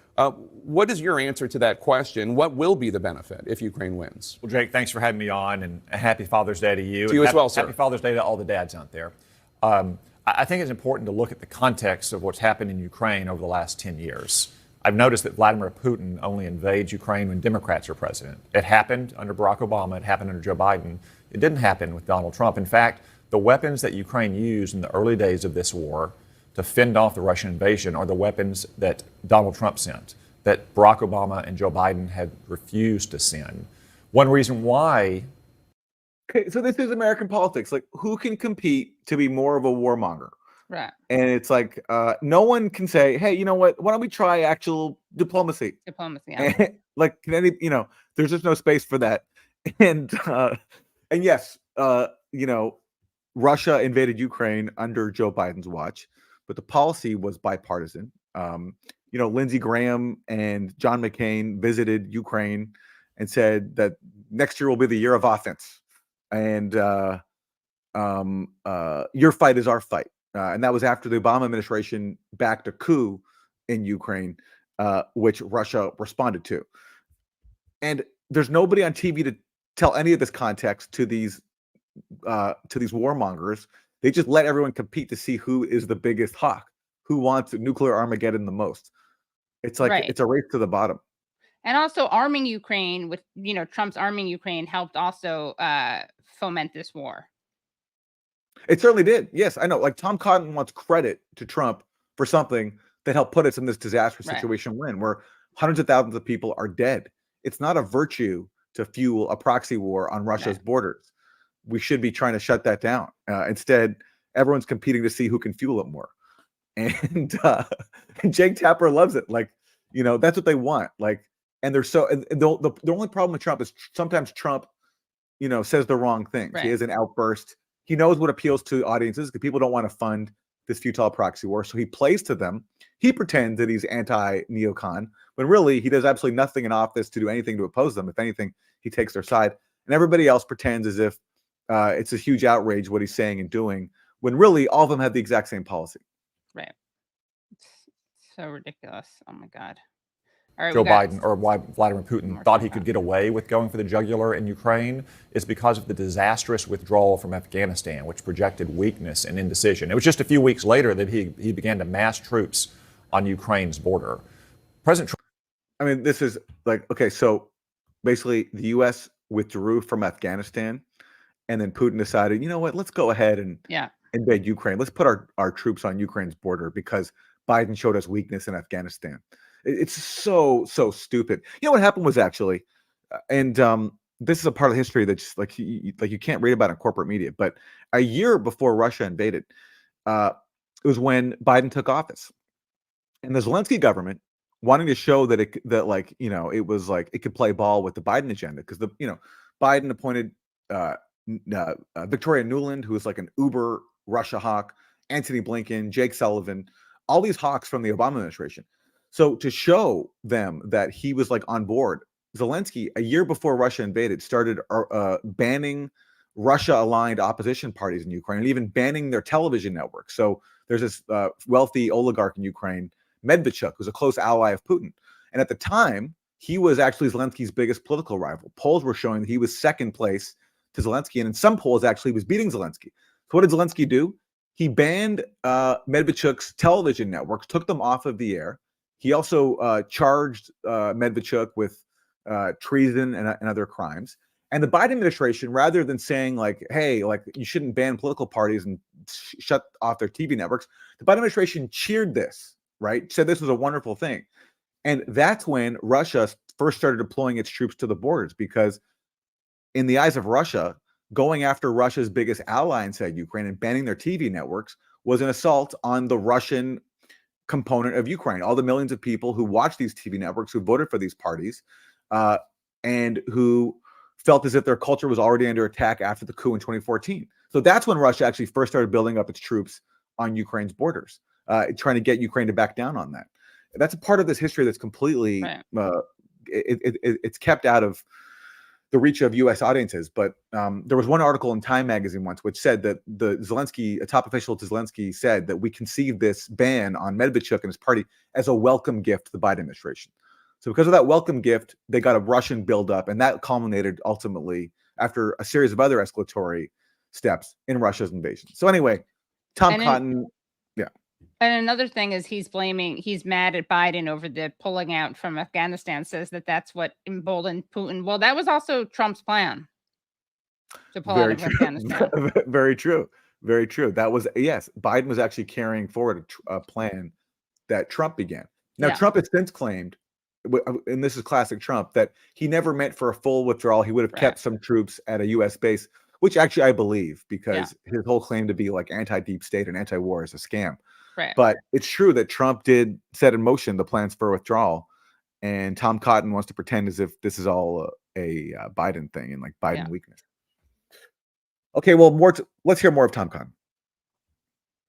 What is your answer to that question? What will be the benefit if Ukraine wins? Well, Jake, thanks for having me on, and a happy Father's Day to you. To you as well, sir. Happy Father's Day to all the dads out there. I think it's important to look at the context of what's happened in Ukraine over the last 10 years. I've noticed that Vladimir Putin only invades Ukraine when Democrats are president. It happened under Barack Obama. It happened under Joe Biden. It didn't happen with Donald Trump. In fact, the weapons that Ukraine used in the early days of this war to fend off the Russian invasion are the weapons that Donald Trump sent, that Barack Obama and Joe Biden had refused to send. One reason why. Okay, so this is American politics. Like, who can compete to be more of a warmonger? Right. And it's like, no one can say, hey, you know what? Why don't we try actual diplomacy? Diplomacy. Yeah. Like, can any, there's just no space for that. And yes, Russia invaded Ukraine under Joe Biden's watch, but the policy was bipartisan. Lindsey Graham and John McCain visited Ukraine and said that next year will be the year of offense. And your fight is our fight. And that was after the Obama administration backed a coup in Ukraine, which Russia responded to. And there's nobody on TV to tell any of this context to these warmongers. They just let everyone compete to see who is the biggest hawk, who wants nuclear Armageddon the most. It's like It's a race to the bottom. And also arming Ukraine with, Trump's arming Ukraine helped also foment this war. It certainly did. Yes, I know. Like, Tom Cotton wants credit to Trump for something that helped put us in this disastrous situation where hundreds of thousands of people are dead. It's not a virtue to fuel a proxy war on Russia's borders. We should be trying to shut that down. Instead, everyone's competing to see who can fuel it more. And Jake Tapper loves it. Like, that's what they want. Like, and they're so. And the only problem with Trump is sometimes Trump, says the wrong things. He has an outburst. He knows what appeals to audiences because people don't want to fund this futile proxy war. So he plays to them. He pretends that he's anti-neocon, when really he does absolutely nothing in office to do anything to oppose them. If anything, he takes their side. And everybody else pretends as if it's a huge outrage what he's saying and doing, when really all of them have the exact same policy. Right. It's so ridiculous. Oh, my God. All right, Joe Biden, or why Vladimir Putin thought he could get away with going for the jugular in Ukraine, is because of the disastrous withdrawal from Afghanistan, which projected weakness and indecision. It was just a few weeks later that he began to mass troops on Ukraine's border. President Trump. I mean, this is like, okay, so basically the U.S. withdrew from Afghanistan, and then Putin decided, you know what, let's go ahead and invade Ukraine. Let's put our troops on Ukraine's border because Biden showed us weakness in Afghanistan. It's so stupid. You know what happened was actually, and this is a part of history that just like you can't read about in corporate media. But a year before Russia invaded, it was when Biden took office, and the Zelensky government, wanting to show that it was like it could play ball with the Biden agenda, because Biden appointed Victoria Nuland, who was like an uber Russia hawk, Antony Blinken, Jake Sullivan, all these hawks from the Obama administration. So to show them that he was like on board, Zelensky, a year before Russia invaded, started banning Russia-aligned opposition parties in Ukraine, and even banning their television networks. So there's this wealthy oligarch in Ukraine, Medvedchuk, who's a close ally of Putin. And at the time, he was actually Zelensky's biggest political rival. Polls were showing that he was second place to Zelensky, and in some polls actually was beating Zelensky. So what did Zelensky do? He banned Medvedchuk's television networks, took them off of the air. He also charged Medvedchuk with treason and other crimes. And the Biden administration, rather than saying like, hey, like you shouldn't ban political parties and shut off their TV networks, the Biden administration cheered this, right? Said this was a wonderful thing. And that's when Russia first started deploying its troops to the borders, because in the eyes of Russia, going after Russia's biggest ally inside Ukraine and banning their TV networks was an assault on the Russian component of Ukraine, all the millions of people who watch these TV networks, who voted for these parties, and who felt as if their culture was already under attack after the coup in 2014. So that's when Russia actually first started building up its troops on Ukraine's borders. trying to get Ukraine to back down on that. That's a part of this history that's completely it's kept out of the reach of U.S. audiences. But there was one article in Time magazine once which said that a top official to Zelensky said that we conceived this ban on Medvedchuk and his party as a welcome gift to the Biden administration. So because of that welcome gift, they got a Russian buildup, and that culminated ultimately after a series of other escalatory steps in Russia's invasion. So anyway, Tom Cotton, yeah. And another thing is he's mad at Biden over the pulling out from Afghanistan, says that's what emboldened Putin. Well, that was also Trump's plan to pull out of Afghanistan. Very true. Very true. That was, yes, Biden was actually carrying forward a plan that Trump began. Now, Trump has since claimed, and this is classic Trump, that he never meant for a full withdrawal. He would have kept some troops at a U.S. base, which actually I believe, because his whole claim to be like anti-deep state and anti-war is a scam. Right. But it's true that Trump did set in motion the plans for withdrawal, and Tom Cotton wants to pretend as if this is all a Biden thing and like Biden weakness. Okay, well, let's hear more of Tom Cotton.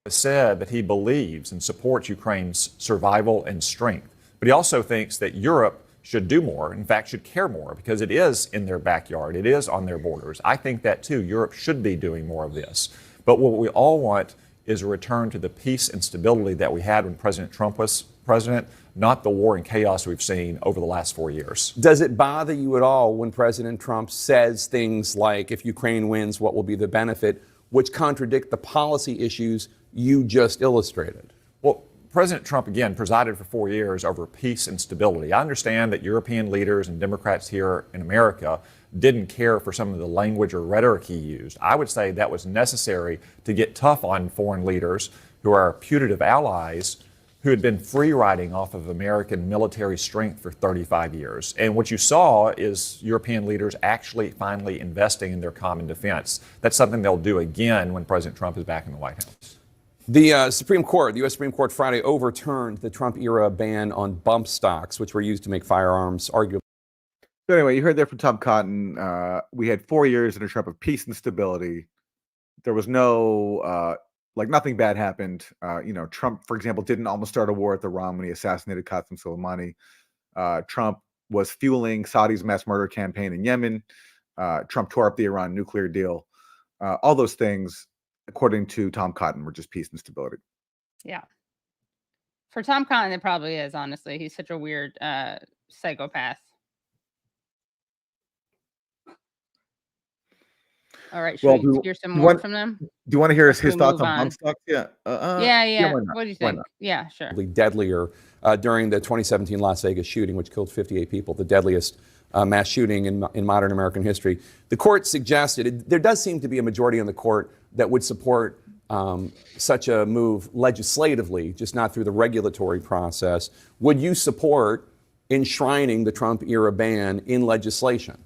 Said that he believes and supports Ukraine's survival and strength, but he also thinks that Europe should do more, in fact, should care more, because it is in their backyard, it is on their borders. I think that too. Europe should be doing more of this. But what we all want is a return to the peace and stability that we had when President Trump was president, not the war and chaos we've seen over the last 4 years. Does it bother you at all when President Trump says things like, if Ukraine wins, what will be the benefit, which contradict the policy issues you just illustrated? Well, President Trump, again, presided for 4 years over peace and stability. I understand that European leaders and Democrats here in America didn't care for some of the language or rhetoric he used. I would say that was necessary to get tough on foreign leaders who are our putative allies who had been free riding off of American military strength for 35 years. And what you saw is European leaders actually finally investing in their common defense. That's something they'll do again when President Trump is back in the White House. The Supreme Court, the U.S. Supreme Court Friday overturned the Trump-era ban on bump stocks, which were used to make firearms arguably. So anyway, you heard there from Tom Cotton. We had 4 years under Trump of peace and stability. There was no, nothing bad happened. Trump, for example, didn't almost start a war at Iran when he assassinated Qasem Soleimani. Trump was fueling Saudi's mass murder campaign in Yemen. Trump tore up the Iran nuclear deal. All those things, according to Tom Cotton, were just peace and stability. Yeah. For Tom Cotton, it probably is, honestly. He's such a weird psychopath. All right, should we hear some more from them? Do you want to hear his thoughts on bump stocks? Yeah. Yeah. What do you think? Yeah, sure. Deadlier during the 2017 Las Vegas shooting, which killed 58 people, the deadliest mass shooting in modern American history. The court suggested, there does seem to be a majority on the court that would support such a move legislatively, just not through the regulatory process. Would you support enshrining the Trump-era ban in legislation?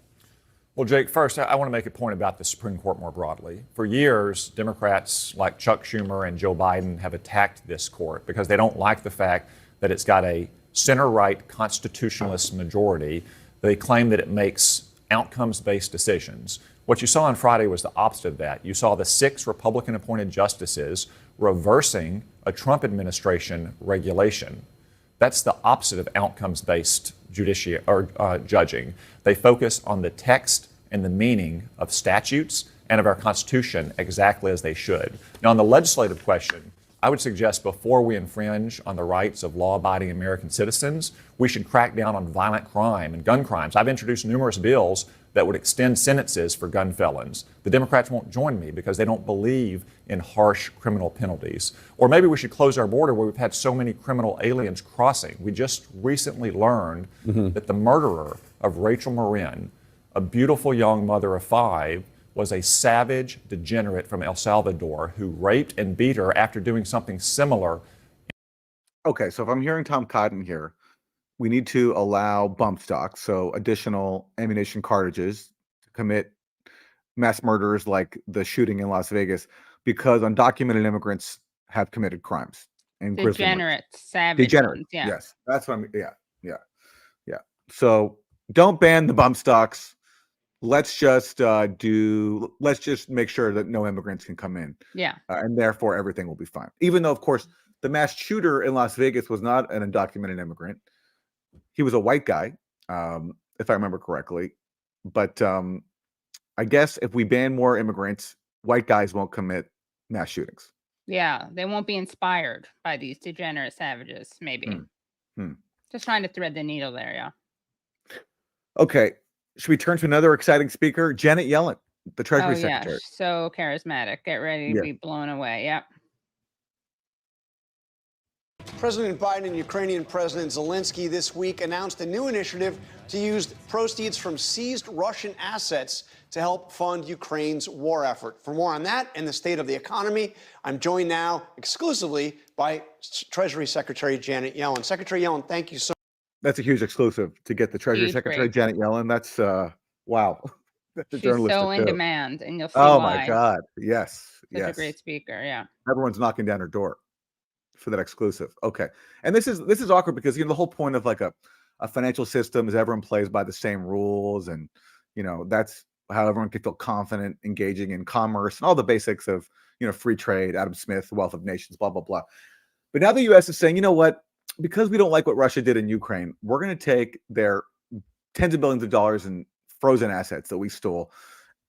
Well, Jake, first, I want to make a point about the Supreme Court more broadly. For years, Democrats like Chuck Schumer and Joe Biden have attacked this court because they don't like the fact that it's got a center-right constitutionalist majority. They claim that it makes outcomes-based decisions. What you saw on Friday was the opposite of that. You saw the 6 Republican-appointed justices reversing a Trump administration regulation. That's the opposite of outcomes-based judging. They focus on the text and the meaning of statutes and of our Constitution exactly as they should. Now, on the legislative question, I would suggest before we infringe on the rights of law-abiding American citizens, we should crack down on violent crime and gun crimes. I've introduced numerous bills that would extend sentences for gun felons. The Democrats won't join me because they don't believe in harsh criminal penalties. Or maybe we should close our border where we've had so many criminal aliens crossing. We just recently learned that the murderer of Rachel Marin, a beautiful young mother of 5, was a savage degenerate from El Salvador who raped and beat her after doing something similar. Okay, so if I'm hearing Tom Cotton here, we need to allow bump stocks, so additional ammunition cartridges to commit mass murders like the shooting in Las Vegas, because undocumented immigrants have committed crimes. And degenerates, savage ones, yeah. Yes, that's what I'm, yeah. So don't ban the bump stocks. Let's just make sure that no immigrants can come in. Yeah. And therefore everything will be fine. Even though, of course, the mass shooter in Las Vegas was not an undocumented immigrant. He was a white guy, if I remember correctly. But I guess if we ban more immigrants, white guys won't commit mass shootings. Yeah, they won't be inspired by these degenerate savages, maybe. Just trying to thread the needle there, yeah. Okay, should we turn to another exciting speaker? Janet Yellen, the Treasury Secretary. Yeah, so charismatic. Get ready to be blown away. Yep. President Biden and Ukrainian President Zelensky this week announced a new initiative to use proceeds from seized Russian assets to help fund Ukraine's war effort. For more on that and the state of the economy, I'm joined now exclusively by Treasury Secretary Janet Yellen. Secretary Yellen, thank you so much. That's a huge exclusive to get the Treasury Secretary, Janet Yellen. That's, wow. She's so in demand, and you'll see why. why. My God. Yes. Such a great speaker, yeah. Everyone's knocking down her door for that exclusive. Okay. And this is awkward because, the whole point of like a financial system is everyone plays by the same rules. And, that's how everyone can feel confident engaging in commerce and all the basics of, free trade, Adam Smith, Wealth of Nations, blah, blah, blah. But now the U.S. is saying, you know what? Because we don't like what Russia did in Ukraine, we're going to take their tens of billions of dollars in frozen assets that we stole,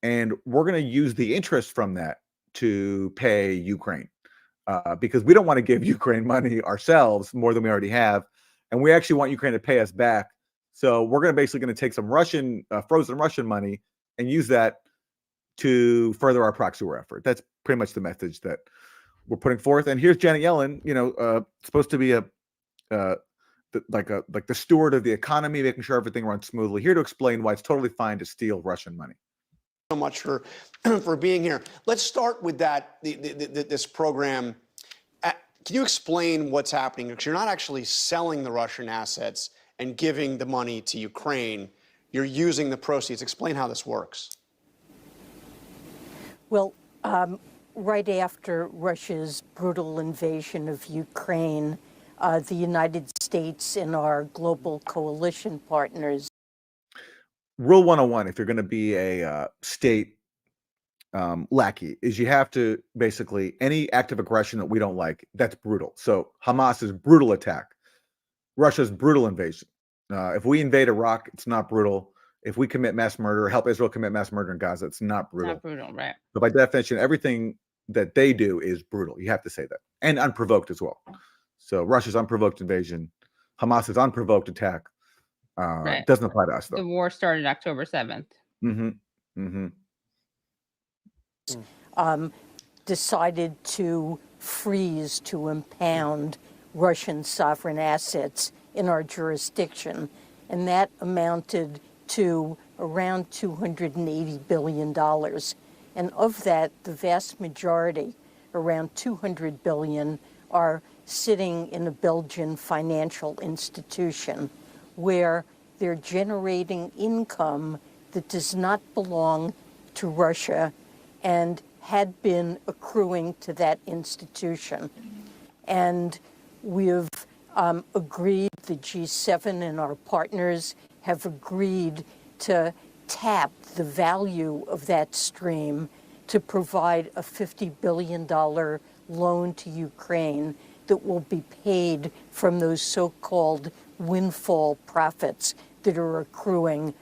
and we're going to use the interest from that to pay Ukraine. Because we don't want to give Ukraine money ourselves more than we already have. And we actually want Ukraine to pay us back. So we're basically going to take some frozen Russian money and use that to further our proxy war effort. That's pretty much the message that we're putting forth. And here's Janet Yellen, supposed to be like the steward of the economy, making sure everything runs smoothly, here to explain why it's totally fine to steal Russian money. So much for being here. Let's start with that, this program. Can you explain what's happening? Because you're not actually selling the Russian assets and giving the money to Ukraine. You're using the proceeds. Explain how this works. Well, right after Russia's brutal invasion of Ukraine, the United States and our global coalition partners. Rule 101, if you're going to be a state lackey, is you have to basically, any act of aggression that we don't like, that's brutal. So Hamas's brutal attack, Russia's brutal invasion. If we invade Iraq, it's not brutal. If we commit mass murder, help Israel commit mass murder in Gaza, it's not brutal. Not brutal, right. So by definition, everything that they do is brutal. You have to say that. And unprovoked as well. So Russia's unprovoked invasion, Hamas's unprovoked attack, doesn't apply to us, though. The war started October 7th. Decided to freeze, to impound Russian sovereign assets in our jurisdiction. And that amounted to around $280 billion. And of that, the vast majority, around $200 billion, are sitting in a Belgian financial institution where they're generating income that does not belong to Russia and had been accruing to that institution. And we've agreed, the G7 and our partners have agreed to tap the value of that stream to provide a $50 billion loan to Ukraine that will be paid from those so-called windfall profits that are accruing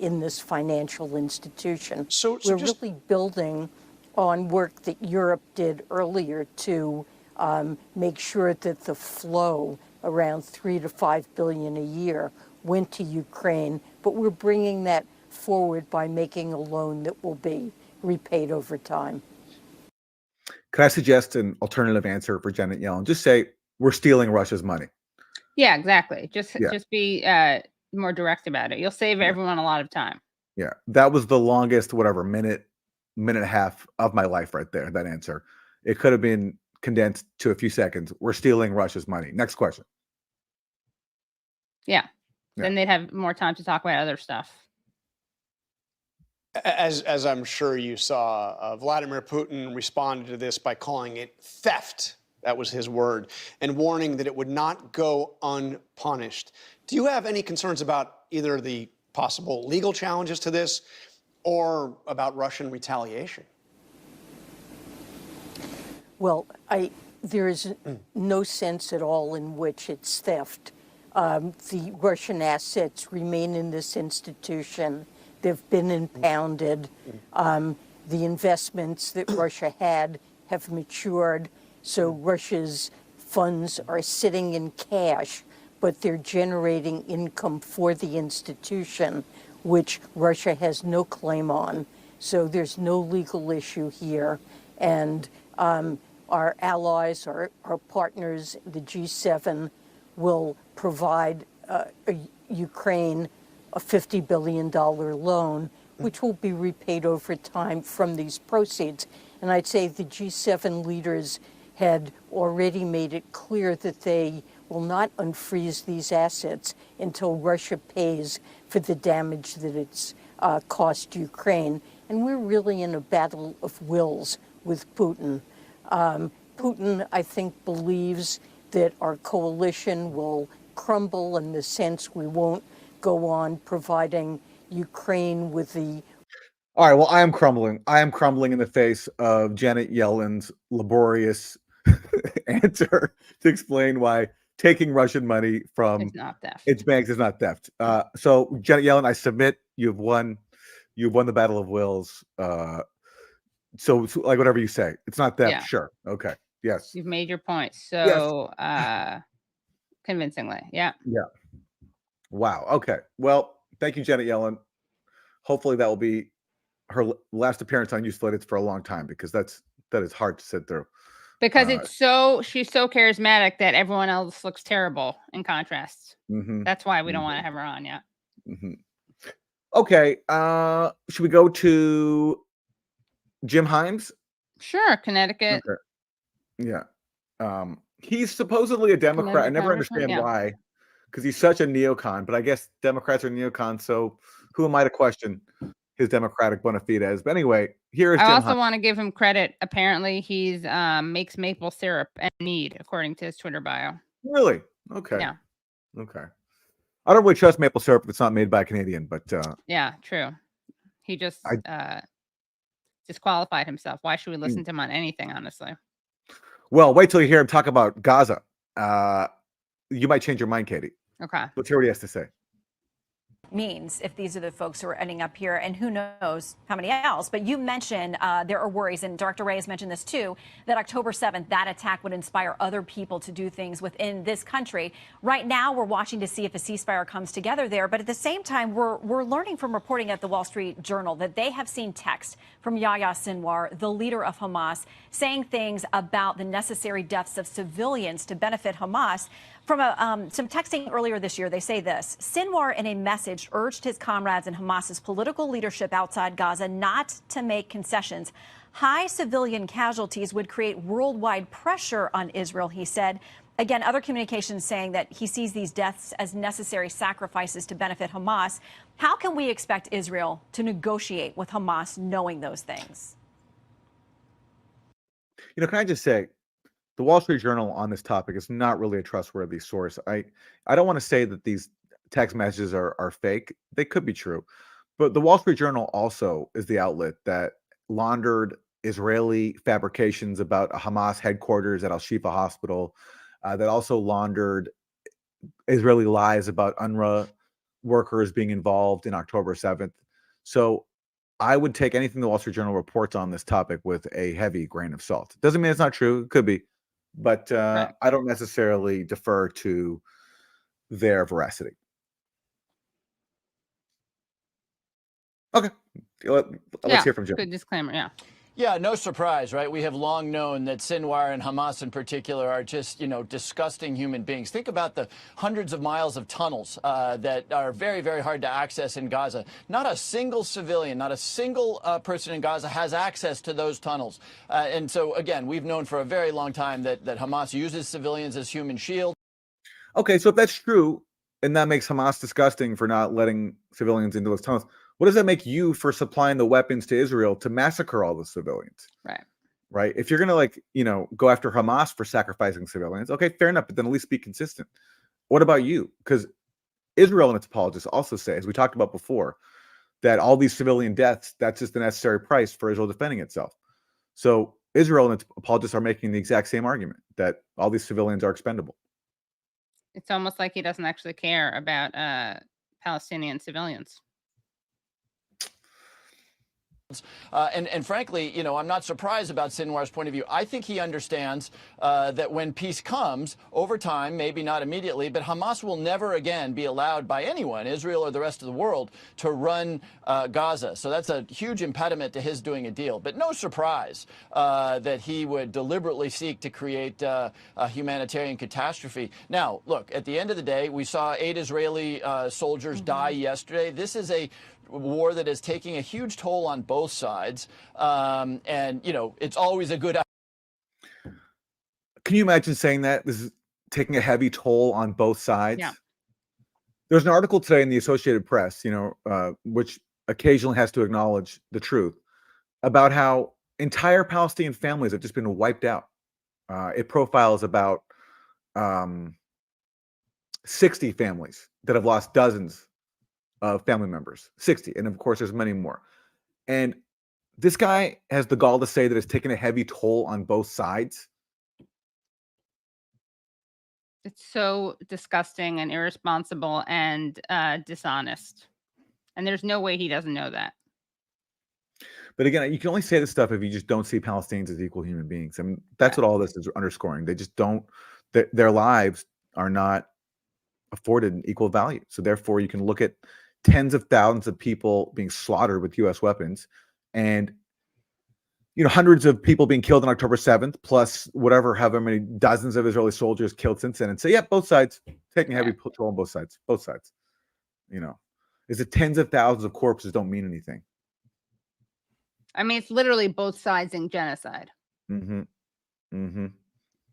in this financial institution. So we're really building on work that Europe did earlier to make sure that the flow around $3 to $5 billion a year went to Ukraine, but we're bringing that forward by making a loan that will be repaid over time. Could I suggest an alternative answer for Janet Yellen? Just say, we're stealing Russia's money. Yeah, exactly. Just be more direct about it. You'll save everyone a lot of time. Yeah, that was the longest, minute and a half of my life right there, that answer. It could have been condensed to a few seconds. We're stealing Russia's money. Next question. Yeah. Then they'd have more time to talk about other stuff. As I'm sure you saw, Vladimir Putin responded to this by calling it theft. That was his word, and warning that it would not go unpunished. Do you have any concerns about either the possible legal challenges to this or about Russian retaliation? Well, I there is no sense at all in which it's theft. The Russian assets remain in this institution. They've been impounded. The investments that Russia had have matured, so Russia's funds are sitting in cash, but they're generating income for the institution, which Russia has no claim on. So there's no legal issue here. And our allies, our partners, the G7, will provide Ukraine a $50 billion loan, which will be repaid over time from these proceeds. And I'd say the G7 leaders had already made it clear that they will not unfreeze these assets until Russia pays for the damage that it's cost Ukraine. And we're really in a battle of wills with Putin. Putin, I think, believes that our coalition will crumble in the sense we won't go on providing Ukraine with the... All right, well, I am crumbling. I am crumbling in the face of Janet Yellen's laborious answer to explain why taking Russian money from its banks is not theft. So, Janet Yellen, I submit you've won the battle of wills. So, like, whatever you say, it's not theft. Yeah. Sure. Okay. Yes. You've made your point. So, convincingly. Yeah. Yeah. Wow. Okay. Well, thank you, Janet Yellen. Hopefully that will be her last appearance on Useful Idiots for a long time, because that is hard to sit through. Because she's so charismatic that everyone else looks terrible in contrast. Mm-hmm. That's why we don't want to have her on yet. Mm-hmm. Okay. Should we go to Jim Himes? Sure. Connecticut. Okay. Yeah. He's supposedly a Democrat. I never understand why, because he's such a neocon, but I guess Democrats are neocons, so who am I to question his democratic bona fides? But anyway, here's Jim also Himes. want to give him credit. Apparently, he's makes maple syrup and mead, according to his Twitter bio. Really? Okay. Yeah. Okay. I don't really trust maple syrup if it's not made by a Canadian, but yeah, true. He just disqualified himself. Why should we listen to him on anything, honestly? Well, wait till you hear him talk about Gaza. You might change your mind, Katie. Okay. Let's hear what he has to say. Means if these are the folks who are ending up here, and who knows how many else. But you mentioned there are worries, and Director Ray has mentioned this too, that October 7th, that attack would inspire other people to do things within this country. Right now, we're watching to see if a ceasefire comes together there. But at the same time, we're learning from reporting at the Wall Street Journal that they have seen text from Yahya Sinwar, the leader of Hamas, saying things about the necessary deaths of civilians to benefit Hamas. From some texting earlier this year, they say this: Sinwar, in a message, urged his comrades in Hamas's political leadership outside Gaza not to make concessions. High civilian casualties would create worldwide pressure on Israel, he said. Again, other communications saying that he sees these deaths as necessary sacrifices to benefit Hamas. How can we expect Israel to negotiate with Hamas knowing those things? You know, can I just say, the Wall Street Journal on this topic is not really a trustworthy source. I don't want to say that these text messages are fake. They could be true. But the Wall Street Journal also is the outlet that laundered Israeli fabrications about a Hamas headquarters at Al-Shifa Hospital, that also laundered Israeli lies about UNRWA workers being involved in October 7th. So I would take anything the Wall Street Journal reports on this topic with a heavy grain of salt. Doesn't mean it's not true. It could be. But Right. I don't necessarily defer to their veracity. Okay. Let's hear from Jim. Good disclaimer. Yeah. Yeah, no surprise, right? We have long known that Sinwar and Hamas in particular are just, disgusting human beings. Think about the hundreds of miles of tunnels that are very, very hard to access in Gaza. Not a single civilian, not a single person in Gaza has access to those tunnels. And so, again, we've known for a very long time that Hamas uses civilians as human shields. Okay, so if that's true, and that makes Hamas disgusting for not letting civilians into those tunnels, what does that make you for supplying the weapons to Israel to massacre all the civilians? Right. Right. If you're going to go after Hamas for sacrificing civilians, okay, fair enough, but then at least be consistent. What about you? Because Israel and its apologists also say, as we talked about before, that all these civilian deaths, that's just the necessary price for Israel defending itself. So Israel and its apologists are making the exact same argument that all these civilians are expendable. It's almost like he doesn't actually care about Palestinian civilians. And frankly, you know, I'm not surprised about Sinwar's point of view. I think he understands that when peace comes, over time, maybe not immediately, but Hamas will never again be allowed by anyone, Israel or the rest of the world, to run Gaza. So that's a huge impediment to his doing a deal. But no surprise that he would deliberately seek to create a humanitarian catastrophe. Now, look, at the end of the day, we saw 8 Israeli soldiers die yesterday. This is a war that is taking a huge toll on both sides. And, you know, it's always a good. Can you imagine saying that? This is taking a heavy toll on both sides. Yeah. There's an article today in the Associated Press, you know, which occasionally has to acknowledge the truth about how entire Palestinian families have just been wiped out. It profiles about 60 families that have lost dozens of family members, 60. And of course, there's many more. And this guy has the gall to say that it's taken a heavy toll on both sides. It's so disgusting and irresponsible and dishonest. And there's no way he doesn't know that. But again, you can only say this stuff if you just don't see Palestinians as equal human beings. I mean, that's what all this is underscoring. They just don't, their lives are not afforded equal value. So therefore, you can look at tens of thousands of people being slaughtered with U.S. weapons, and you know, hundreds of people being killed on October 7th, plus whatever, however many dozens of Israeli soldiers killed since then, and say, yeah, both sides taking a heavy toll on both sides. Both sides. You know, is it tens of thousands of corpses don't mean anything? I mean, it's literally both sides in genocide. Mm-hmm. Mm-hmm.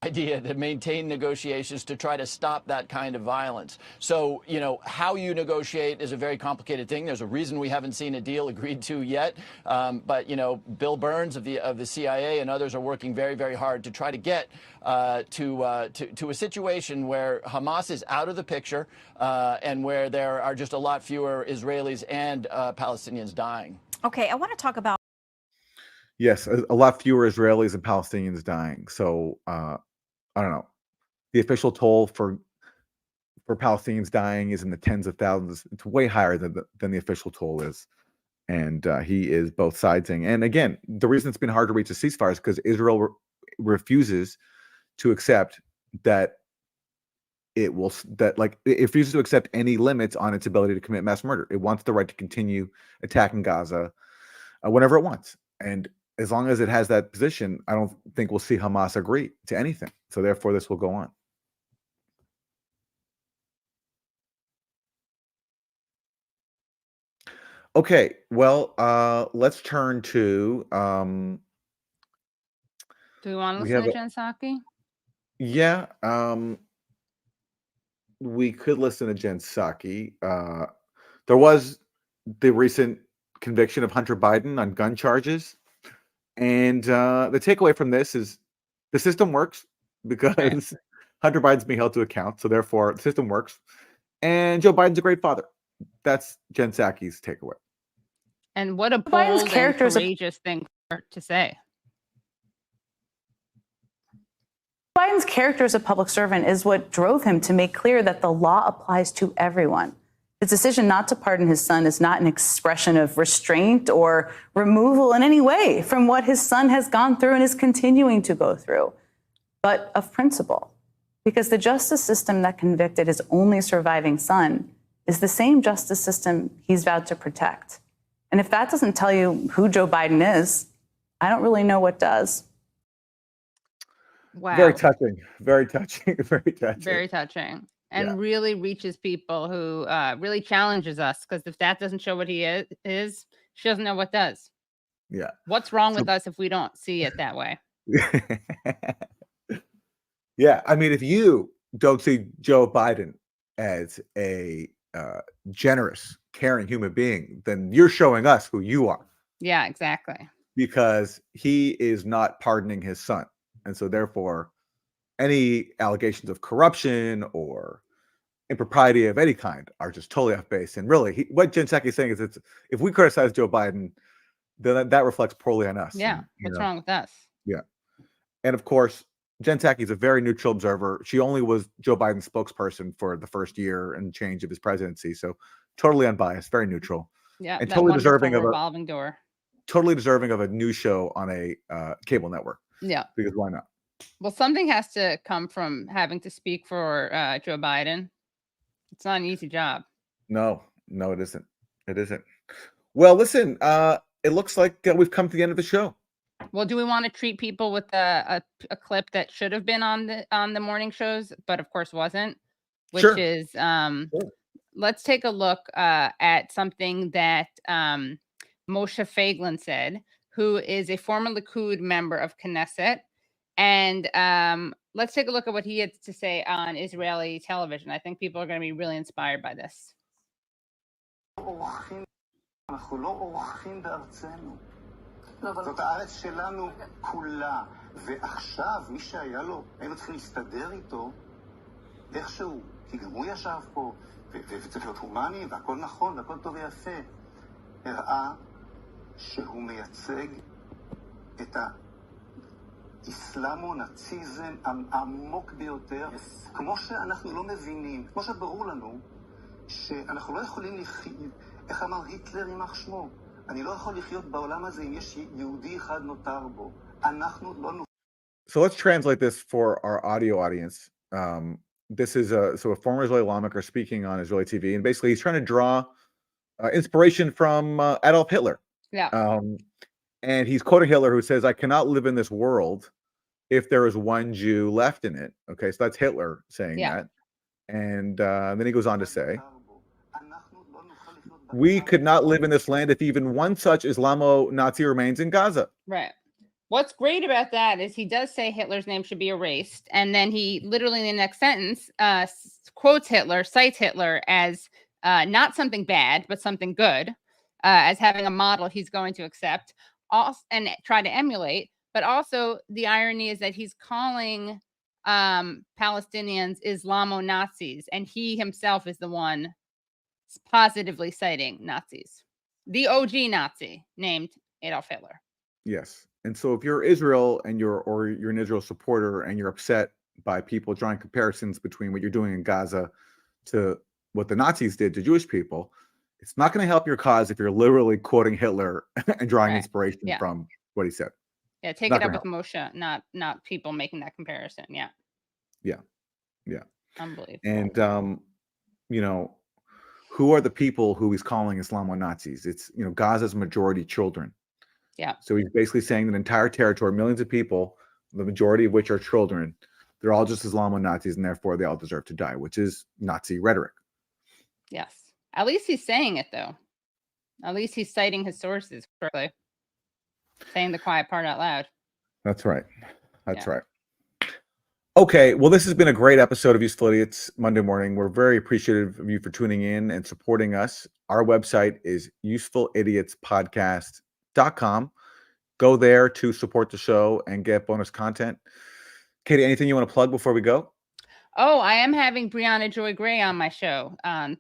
Idea to maintain negotiations to try to stop that kind of violence. So, you know, how you negotiate is a very complicated thing. There's a reason we haven't seen a deal agreed to yet. But, you know, Bill Burns of the CIA and others are working very, very hard to try to get to a situation where Hamas is out of the picture and where there are just a lot fewer Israelis and Palestinians dying. Okay, I want to talk about. Yes, a lot fewer Israelis and Palestinians dying. So, I don't know. The official toll for Palestinians dying is in the tens of thousands. It's way higher than the official toll is. And he is both siding. And again, the reason it's been hard to reach a ceasefire is because Israel refuses to accept that it refuses to accept any limits on its ability to commit mass murder. It wants the right to continue attacking Gaza whenever it wants. And as long as it has that position, I don't think we'll see Hamas agree to anything. So therefore, this will go on. Okay, well, let's turn to. Do we want to listen to Jen Psaki? Yeah, we could listen to Jen Psaki. There was the recent conviction of Hunter Biden on gun charges. And the takeaway from this is the system works because Hunter Biden's being held to account. So therefore, the system works. And Joe Biden's a great father. That's Jen Psaki's takeaway. And what a bold and courageous thing to say. Biden's character as a public servant is what drove him to make clear that the law applies to everyone. His decision not to pardon his son is not an expression of restraint or removal in any way from what his son has gone through and is continuing to go through, but of principle. Because the justice system that convicted his only surviving son is the same justice system he's vowed to protect. And if that doesn't tell you who Joe Biden is, I don't really know what does. Wow. Very touching. Very touching. Very touching. Very touching. And really reaches people who really challenges us, because if that doesn't show what he is, she doesn't know what does. Yeah. What's wrong with us if we don't see it that way? Yeah. I mean, if you don't see Joe Biden as a generous, caring human being, then you're showing us who you are. Yeah, exactly. Because he is not pardoning his son. And so therefore, any allegations of corruption or impropriety of any kind are just totally off base. And really, what Jen Psaki is saying is, if we criticize Joe Biden, then that reflects poorly on us. Yeah, and, what's wrong with us? Yeah. And of course, Jen Psaki is a very neutral observer. She only was Joe Biden's spokesperson for the first year and change of his presidency. So totally unbiased, very neutral. Yeah. And That totally wonderful deserving of revolving door. totally deserving of a news show on a cable network. Yeah. Because why not? Well, something has to come from having to speak for Joe Biden. It's not an easy job. No, it isn't. It isn't. Well, listen, it looks like we've come to the end of the show. Well, do we want to treat people with a clip that should have been on the morning shows, but of course wasn't, which Sure. is let's take a look at something that Moshe Feiglin said, who is a former Likud member of Knesset. And let's take a look at what he had to say on Israeli television. I think people are going to be really inspired by this. זאת הארץ שלנו כולה, ועכשיו מי שהיה לו, היינו צריכים להסתדר איתו איכשהו, כי גם הוא ישב פה, וצריך להיות הומני, והכל נכון, והכל טוב ויפה. הראה שהוא מייצג את האסלאמו-נאציזם העמוק ביותר, כמו שאנחנו לא מבינים, כמו שברור לנו, שאנחנו לא יכולים לחיות, איך אמר היטלר יימח שמו? אני לא יכול לחיות בעולם הזה אם יש יהודי אחד נותר בו. אנחנו לא נוכל. So let's translate this for our audio audience. This is a former Israeli lawmaker speaking on Israeli TV, and basically he's trying to draw inspiration from Adolf Hitler. Yeah. And he's quoting Hitler, who says, "I cannot live in this world if there is one Jew left in it." Okay, so that's Hitler saying that. And then he goes on to say, "We could not live in this land if even one such Islamo-Nazi remains in Gaza." Right. What's great about that is he does say Hitler's name should be erased. And then he literally in the next sentence quotes Hitler, cites Hitler as not something bad, but something good, as having a model he's going to accept and try to emulate. But also the irony is that he's calling Palestinians Islamo-Nazis, and he himself is the one positively citing Nazis. The OG Nazi named Adolf Hitler. Yes. And so if you're Israel and you're an Israel supporter and you're upset by people drawing comparisons between what you're doing in Gaza to what the Nazis did to Jewish people, it's not going to help your cause if you're literally quoting Hitler and drawing inspiration from what he said. Yeah, take it up with Moshe, not people making that comparison. Yeah. Unbelievable. And who are the people who he's calling Islamo-Nazis? It's Gaza's majority children. Yeah. So he's basically saying that entire territory, millions of people, the majority of which are children, they're all just Islamo-Nazis, and therefore they all deserve to die, which is Nazi rhetoric. Yes. At least he's saying it, though. At least he's citing his sources correctly. Saying the quiet part out loud. That's right. That's right. Okay. Well, this has been a great episode of Useful Idiots Monday Morning. We're very appreciative of you for tuning in and supporting us. Our website is usefulidiotspodcast.com. Go there to support the show and get bonus content. Katie, anything you want to plug before we go? Oh, I am having Brianna Joy Gray on my show on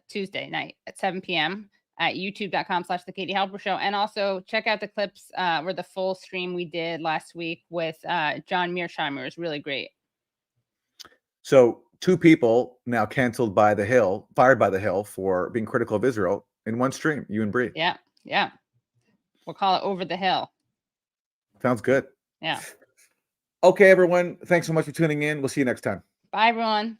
Tuesday night at 7 p.m. at youtube.com/The Katie Halper Show. And also check out the clips or the full stream we did last week with John Mearsheimer. It was really great. So 2 people now canceled by the Hill, fired by the Hill for being critical of Israel in one stream, you and Bree. Yeah. We'll call it Over the Hill. Sounds good. Yeah. Okay, everyone. Thanks so much for tuning in. We'll see you next time. Bye, everyone.